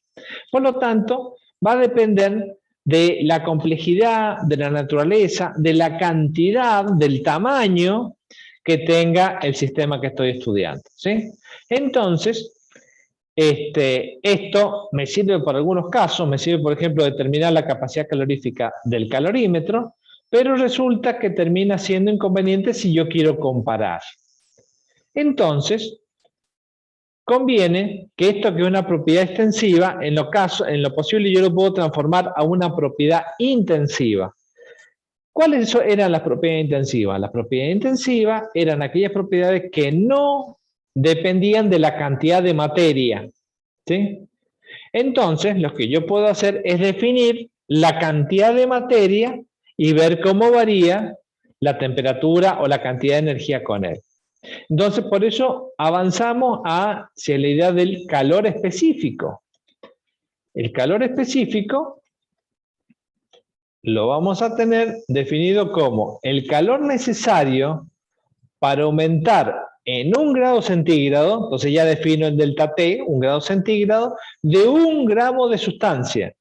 Por lo tanto, va a depender de la complejidad, de la naturaleza, de la cantidad, del tamaño que tenga el sistema que estoy estudiando, ¿sí? Entonces, esto me sirve para algunos casos, me sirve, por ejemplo, determinar la capacidad calorífica del calorímetro, pero resulta que termina siendo inconveniente si yo quiero comparar. Entonces, conviene que esto, que es una propiedad extensiva, en lo posible yo lo puedo transformar a una propiedad intensiva. ¿Cuáles eran las propiedades intensivas? Las propiedades intensivas eran aquellas propiedades que no dependían de la cantidad de materia, ¿sí? Entonces, lo que yo puedo hacer es definir la cantidad de materia y ver cómo varía la temperatura o la cantidad de energía con él. Entonces, por eso avanzamos hacia la idea del calor específico. El calor específico lo vamos a tener definido como el calor necesario para aumentar en 1 grado centígrado, entonces ya defino el delta T, 1 grado centígrado, de 1 gramo de sustancia.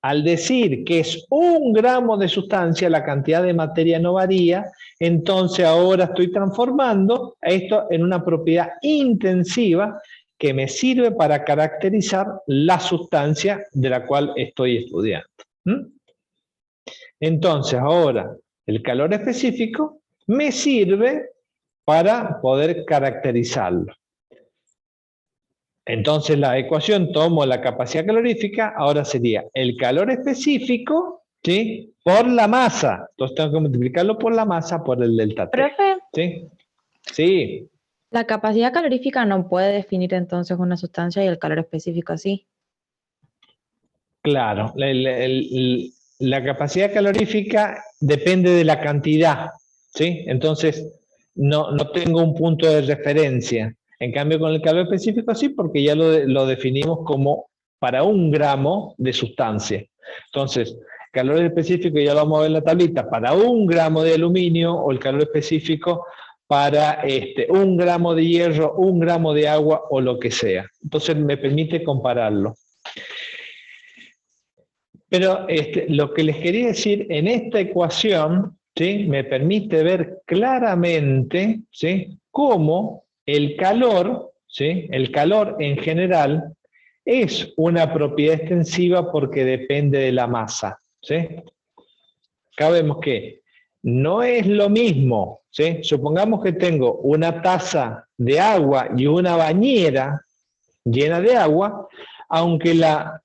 Al decir que es 1 gramo de sustancia, la cantidad de materia no varía, entonces ahora estoy transformando esto en una propiedad intensiva que me sirve para caracterizar la sustancia de la cual estoy estudiando. Entonces ahora el calor específico me sirve para poder caracterizarlo. Entonces la ecuación, tomo la capacidad calorífica, ahora sería el calor específico, ¿sí?, por la masa. Entonces tengo que multiplicarlo por la masa por el delta T. Profe, ¿Sí? Sí. la capacidad calorífica no puede definir entonces una sustancia y el calor específico así. Claro, la capacidad calorífica depende de la cantidad, ¿sí? Entonces no tengo un punto de referencia. En cambio, con el calor específico sí, porque ya lo definimos como para 1 gramo de sustancia. Entonces, calor específico ya lo vamos a ver en la tablita, para 1 gramo de aluminio, o el calor específico para 1 gramo de hierro, 1 gramo de agua o lo que sea. Entonces me permite compararlo. Pero lo que les quería decir, en esta ecuación, ¿sí?, me permite ver claramente, ¿sí?, cómo el calor, ¿sí?, el calor en general es una propiedad extensiva porque depende de la masa, ¿sí? Acá vemos que no es lo mismo, ¿sí? Supongamos que tengo una taza de agua y una bañera llena de agua, aunque la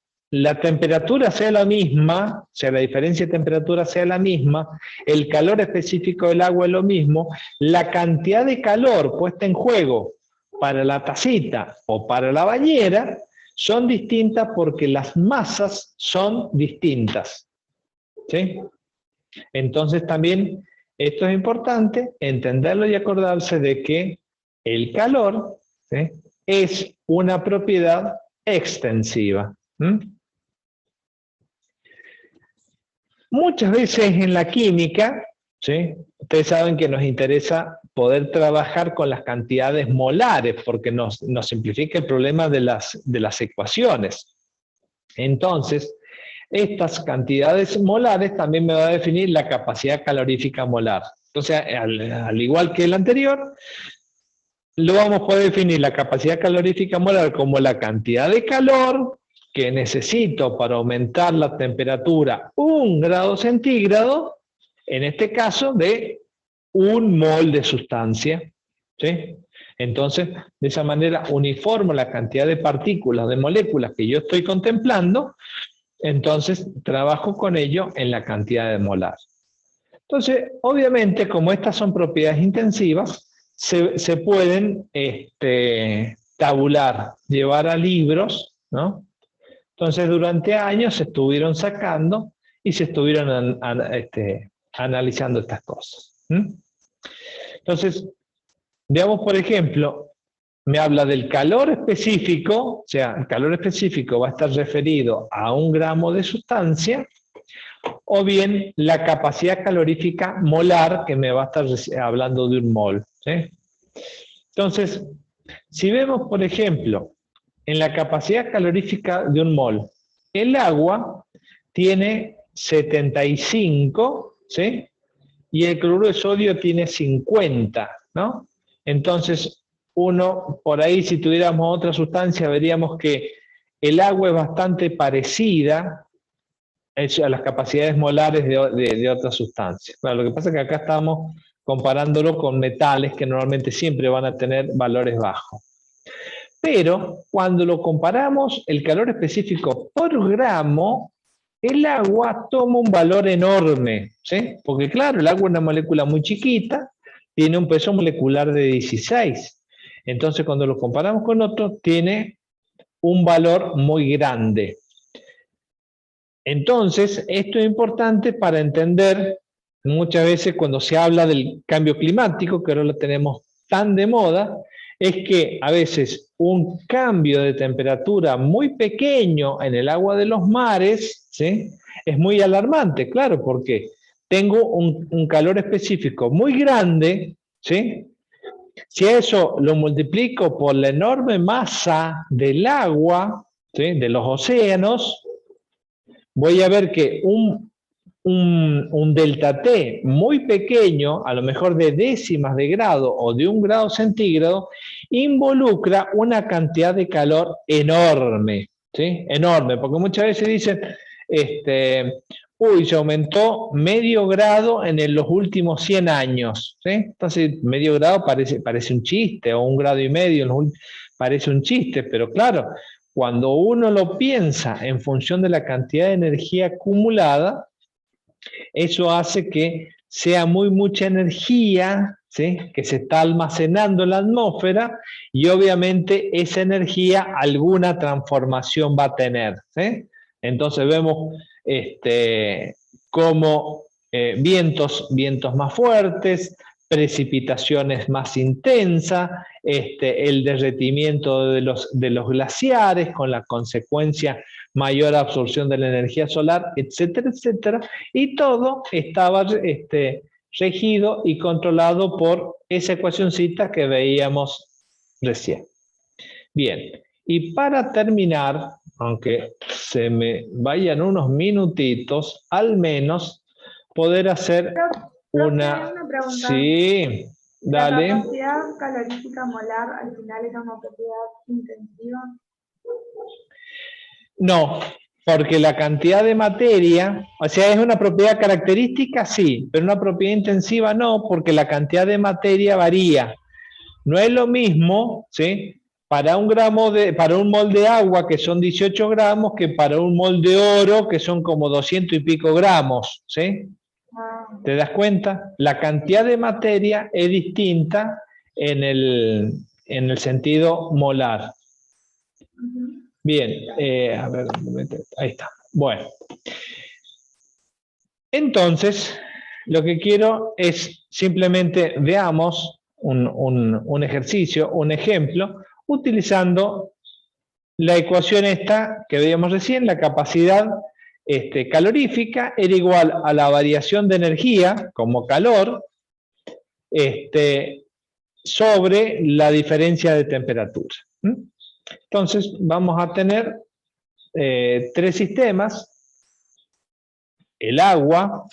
temperatura sea la misma, o sea, la diferencia de temperatura sea la misma, el calor específico del agua es lo mismo, la cantidad de calor puesta en juego para la tacita o para la bañera son distintas porque las masas son distintas, ¿sí? Entonces también esto es importante, entenderlo y acordarse de que el calor, ¿sí?, es una propiedad extensiva. Muchas veces en la química, ¿sí?, ustedes saben que nos interesa poder trabajar con las cantidades molares porque nos simplifica el problema de las ecuaciones. Entonces, estas cantidades molares también me va a definir la capacidad calorífica molar. Entonces, al igual que el anterior, lo vamos a poder definir la capacidad calorífica molar como la cantidad de calor que necesito para aumentar la temperatura 1 grado centígrado, en este caso de 1 mol de sustancia, ¿sí? Entonces, de esa manera uniformo la cantidad de partículas, de moléculas que yo estoy contemplando, entonces trabajo con ello en la cantidad de molar. Entonces, obviamente, como estas son propiedades intensivas, se pueden tabular, llevar a libros, ¿no? Entonces, durante años se estuvieron sacando y se estuvieron analizando estas cosas. Entonces, veamos, por ejemplo, me habla del calor específico, o sea, el calor específico va a estar referido a 1 gramo de sustancia, o bien la capacidad calorífica molar, que me va a estar hablando de 1 mol. ¿Sí? Entonces, si vemos, por ejemplo, en la capacidad calorífica de 1 mol, el agua tiene 75, ¿sí? Y el cloruro de sodio tiene 50, ¿no? Entonces, uno, por ahí, si tuviéramos otra sustancia, veríamos que el agua es bastante parecida a las capacidades molares de otras sustancias. Bueno, lo que pasa es que acá estamos comparándolo con metales que normalmente siempre van a tener valores bajos. Pero cuando lo comparamos, el calor específico por gramo, el agua toma un valor enorme, ¿sí? Porque claro, el agua es una molécula muy chiquita, tiene un peso molecular de 16. Entonces, cuando lo comparamos con otro, tiene un valor muy grande. Entonces, esto es importante para entender, muchas veces cuando se habla del cambio climático, que ahora lo tenemos tan de moda, es que a veces un cambio de temperatura muy pequeño en el agua de los mares, ¿sí? Es muy alarmante, claro, porque tengo un calor específico muy grande, ¿sí? Si eso lo multiplico por la enorme masa del agua, ¿sí? De los océanos, voy a ver que un delta T muy pequeño, a lo mejor de décimas de grado o de 1 grado centígrado, involucra una cantidad de calor enorme, ¿sí? Enorme, porque muchas veces dicen, uy, se aumentó medio grado en los últimos 100 años, ¿sí? Entonces, medio grado parece un chiste, o 1 grado y medio parece un chiste, pero claro, cuando uno lo piensa en función de la cantidad de energía acumulada, eso hace que sea mucha energía, ¿sí? Que se está almacenando en la atmósfera, y obviamente esa energía alguna transformación va a tener, ¿sí? Entonces vemos como vientos más fuertes, precipitaciones más intensas, el derretimiento de los glaciares con la consecuencia mayor absorción de la energía solar, etcétera, etcétera, y todo estaba regido y controlado por esa ecuacioncita que veíamos recién. Bien, y para terminar, aunque se me vayan unos minutitos, al menos poder hacer una pregunta. Sí, dale. ¿La capacidad calorífica molar al final es una propiedad intensiva? No, porque la cantidad de materia, o sea, es una propiedad característica, sí, pero una propiedad intensiva no, porque la cantidad de materia varía. No es lo mismo, ¿sí? Para un mol de agua, que son 18 gramos, que para un mol de oro, que son como 200 y pico gramos, ¿sí? ¿Te das cuenta? La cantidad de materia es distinta en el sentido molar. Bien, a ver, ahí está. Bueno. Entonces, lo que quiero es simplemente veamos un ejercicio, un ejemplo, utilizando la ecuación esta que veíamos recién, la capacidad calorífica era igual a la variación de energía, como calor, sobre la diferencia de temperatura. Entonces, vamos a tener 3 sistemas. El agua,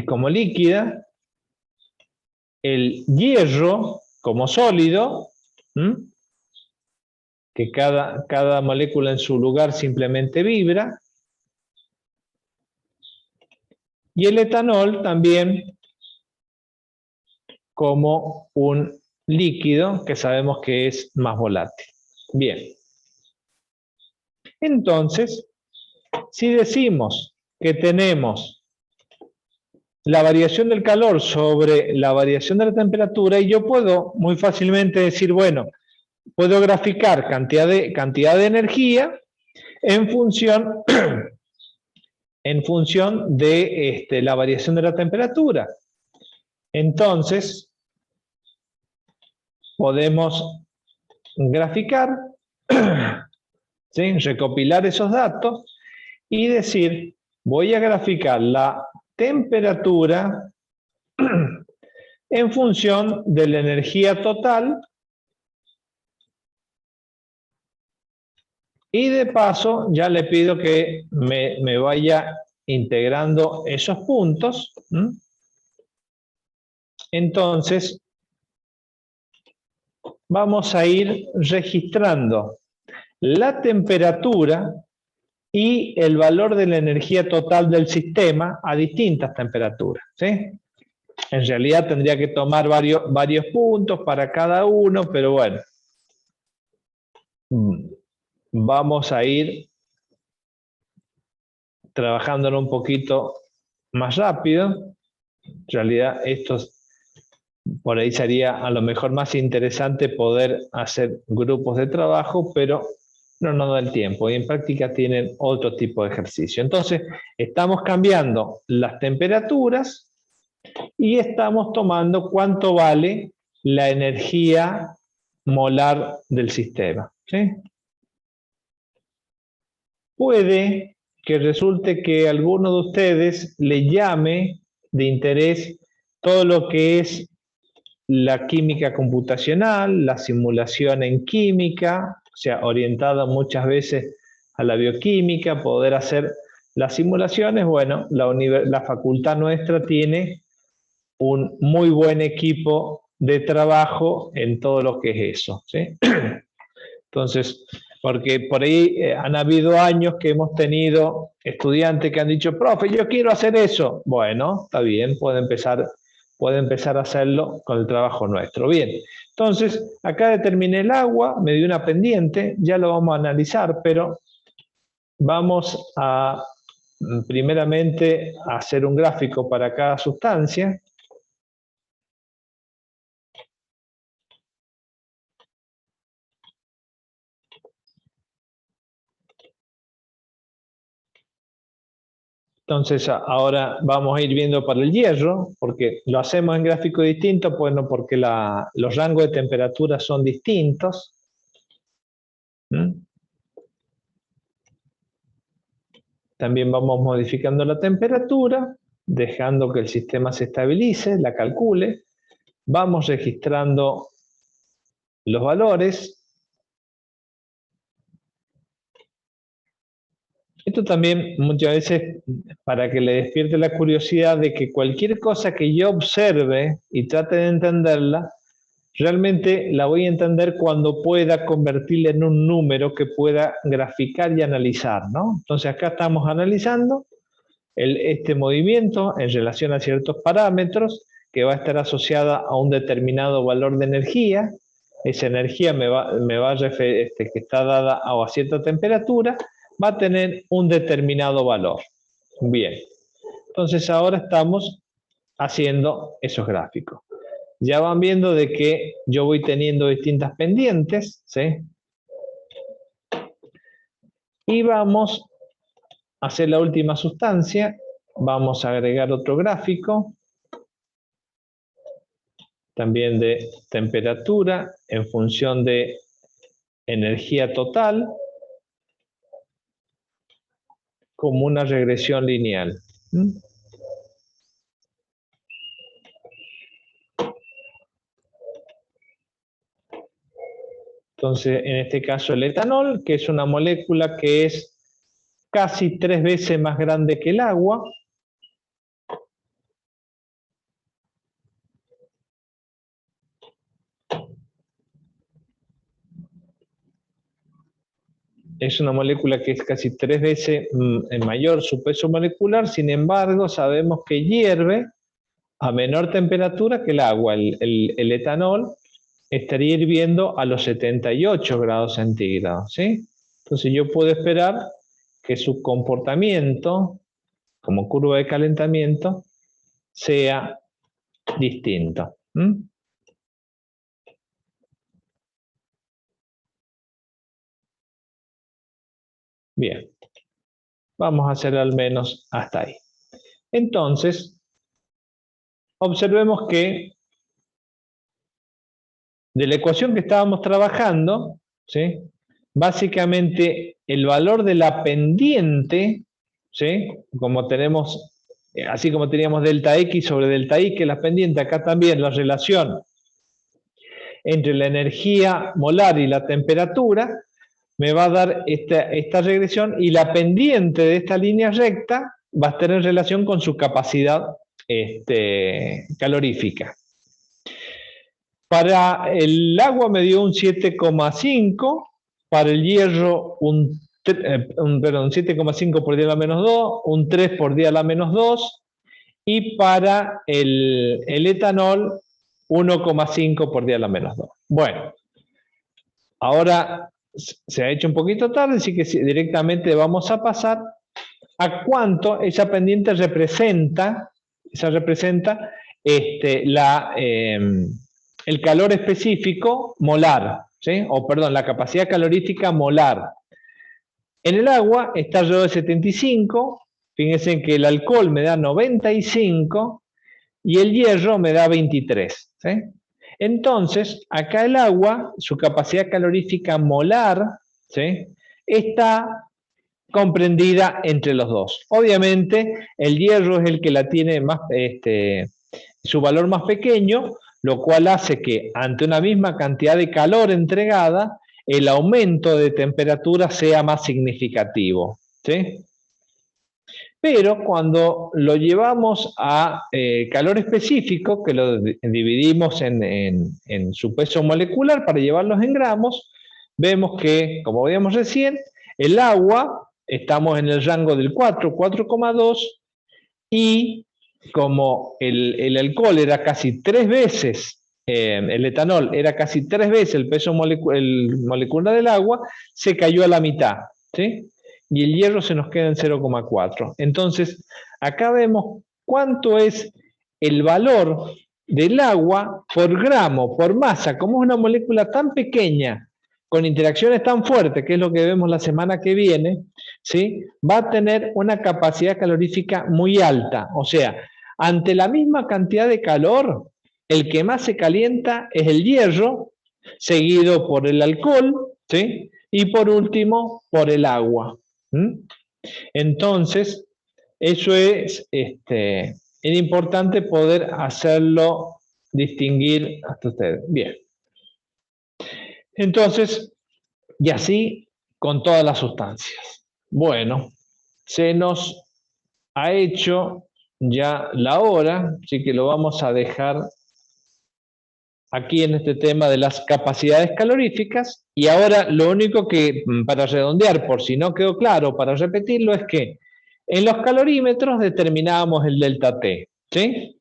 como líquida, el hierro como sólido, que cada molécula en su lugar simplemente vibra, y el etanol también como un líquido que sabemos que es más volátil. Bien. Entonces, si decimos que tenemos la variación del calor sobre la variación de la temperatura, y yo puedo muy fácilmente decir, bueno, puedo graficar cantidad de energía en función de la variación de la temperatura. Entonces, podemos graficar, ¿sí? Recopilar esos datos y decir, voy a graficar la temperatura en función de la energía total y de paso ya le pido que me vaya integrando esos puntos. Entonces, vamos a ir registrando la temperatura y el valor de la energía total del sistema a distintas temperaturas, ¿sí? En realidad tendría que tomar varios puntos para cada uno, pero bueno. Vamos a ir trabajándolo un poquito más rápido. En realidad esto por ahí sería a lo mejor más interesante poder hacer grupos de trabajo, pero no nos da el tiempo y en práctica tienen otro tipo de ejercicio. Entonces, estamos cambiando las temperaturas y estamos tomando cuánto vale la energía molar del sistema, ¿sí? Puede que resulte que a alguno de ustedes le llame de interés todo lo que es la química computacional, la simulación en química, o sea, orientada muchas veces a la bioquímica, poder hacer las simulaciones. Bueno, la facultad nuestra tiene un muy buen equipo de trabajo en todo lo que es eso, ¿sí? Entonces, porque por ahí han habido años que hemos tenido estudiantes que han dicho, profe, yo quiero hacer eso. Bueno, está bien, puede empezar a hacerlo con el trabajo nuestro. Bien, entonces acá determiné el agua, me dio una pendiente, ya lo vamos a analizar, pero vamos a primeramente hacer un gráfico para cada sustancia. Entonces ahora vamos a ir viendo para el hierro, porque lo hacemos en gráfico distinto, bueno, porque los rangos de temperatura son distintos. También vamos modificando la temperatura, dejando que el sistema se estabilice, la calcule. Vamos registrando los valores. Esto también muchas veces para que le despierte la curiosidad de que cualquier cosa que yo observe y trate de entenderla, realmente la voy a entender cuando pueda convertirla en un número que pueda graficar y analizar, ¿no? Entonces acá estamos analizando este movimiento en relación a ciertos parámetros que va a estar asociada a un determinado valor de energía. Esa energía que está dada a cierta temperatura, va a tener un determinado valor. Bien, entonces ahora estamos haciendo esos gráficos. Ya van viendo de que yo voy teniendo distintas pendientes, ¿sí? Y vamos a hacer la última sustancia. Vamos a agregar otro gráfico, también de temperatura en función de energía total, como una regresión lineal. Entonces, en este caso el etanol, que es una molécula que es casi 3 veces más grande que el agua. Es una molécula que es casi 3 veces mayor su peso molecular, sin embargo, sabemos que hierve a menor temperatura que el agua. El etanol estaría hirviendo a los 78 grados centígrados, ¿sí? Entonces yo puedo esperar que su comportamiento, como curva de calentamiento, sea distinto. Bien, vamos a hacer al menos hasta ahí. Entonces, observemos que de la ecuación que estábamos trabajando, ¿sí? Básicamente el valor de la pendiente, ¿sí? Como tenemos, así como teníamos delta X sobre delta Y, que es la pendiente, acá también la relación entre la energía molar y la temperatura, me va a dar esta regresión, y la pendiente de esta línea recta va a estar en relación con su capacidad calorífica. Para el agua me dio un 7,5, para el hierro un 7,5 por 10 a la menos 2, un 3 por 10 a la menos 2, y para el etanol 1,5 por 10 a la menos 2. Bueno, ahora se ha hecho un poquito tarde, así que directamente vamos a pasar a cuánto esa pendiente representa, el calor específico molar, ¿sí? O perdón, la capacidad calorífica molar. En el agua está alrededor de 75, fíjense en que el alcohol me da 95 y el hierro me da 23, ¿sí? Entonces, acá el agua, su capacidad calorífica molar, ¿sí? Está comprendida entre los dos. Obviamente, el hierro es el que la tiene más, su valor más pequeño, lo cual hace que ante una misma cantidad de calor entregada, el aumento de temperatura sea más significativo, ¿sí? Pero cuando lo llevamos a calor específico, que lo dividimos en su peso molecular para llevarlos en gramos, vemos que, como veíamos recién, el agua, estamos en el rango del 4, 4,2, y como el alcohol era casi 3 veces, el etanol era casi 3 veces el peso molecular del agua, se cayó a la mitad, ¿sí? Y el hierro se nos queda en 0,4. Entonces, acá vemos cuánto es el valor del agua por gramo, por masa, como es una molécula tan pequeña, con interacciones tan fuertes, que es lo que vemos la semana que viene, ¿sí? Va a tener una capacidad calorífica muy alta. O sea, ante la misma cantidad de calor, el que más se calienta es el hierro, seguido por el alcohol, ¿sí? Y por último, por el agua. Entonces, eso es importante poder hacerlo distinguir hasta ustedes. Bien. Entonces, y así con todas las sustancias. Bueno, se nos ha hecho ya la hora, así que lo vamos a dejar aquí en este tema de las capacidades caloríficas. Y ahora lo único que, para redondear, por si no quedó claro, para repetirlo, es que en los calorímetros determinábamos el delta T, ¿sí?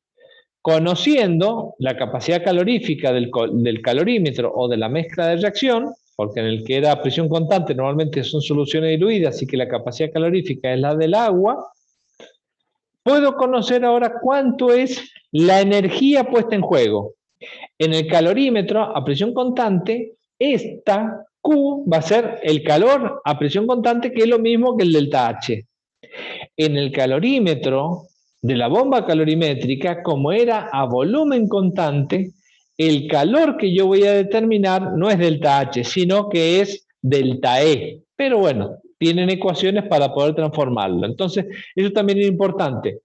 Conociendo la capacidad calorífica del calorímetro o de la mezcla de reacción, porque en el que era presión constante normalmente son soluciones diluidas, así que la capacidad calorífica es la del agua, puedo conocer ahora cuánto es la energía puesta en juego. En el calorímetro a presión constante, esta Q va a ser el calor a presión constante, que es lo mismo que el delta H. En el calorímetro de la bomba calorimétrica, como era a volumen constante, el calor que yo voy a determinar no es delta H, sino que es delta E. Pero bueno, tienen ecuaciones para poder transformarlo. Entonces, eso también es importante.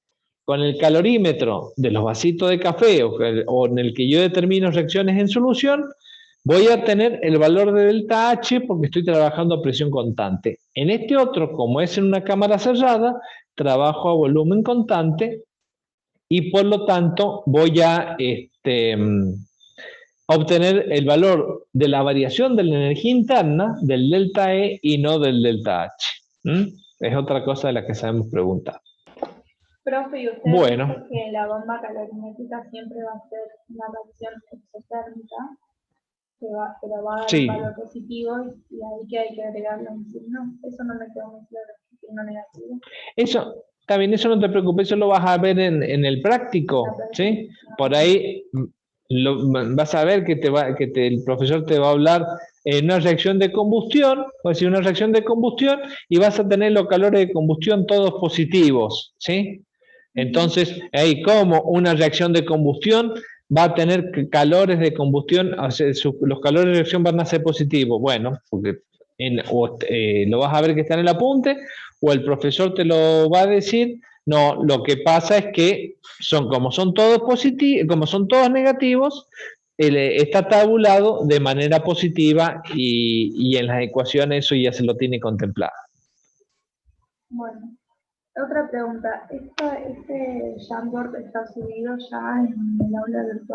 Con el calorímetro de los vasitos de café o en el que yo determino reacciones en solución, voy a tener el valor de delta H porque estoy trabajando a presión constante. En este otro, como es en una cámara cerrada, trabajo a volumen constante y por lo tanto voy a obtener el valor de la variación de la energía interna del delta E y no del delta H. Es otra cosa de la que sabemos preguntar. Profe, ¿y usted bueno, dice que la bomba calorimétrica siempre va a ser una reacción exotérmica, pero va a dar un valor positivo y ahí que hay que agregarlo un signo? Eso no me quedó muy claro, signo negativo. Eso, también eso no te preocupes, eso lo vas a ver en el práctico, ¿sí? Por ahí vas a ver que el profesor te va a hablar en una reacción de combustión, o decir, una reacción de combustión, y vas a tener los calores de combustión todos positivos, ¿sí? Entonces, ahí como una reacción de combustión va a tener calores de combustión, o sea, los calores de reacción van a ser positivos. Bueno, porque lo vas a ver que está en el apunte, o el profesor te lo va a decir. No, lo que pasa es que como son todos positivos, como son todos negativos, está tabulado de manera positiva y en las ecuaciones eso ya se lo tiene contemplado. Bueno, otra pregunta. ¿Este Jamboard está subido ya en el aula virtual?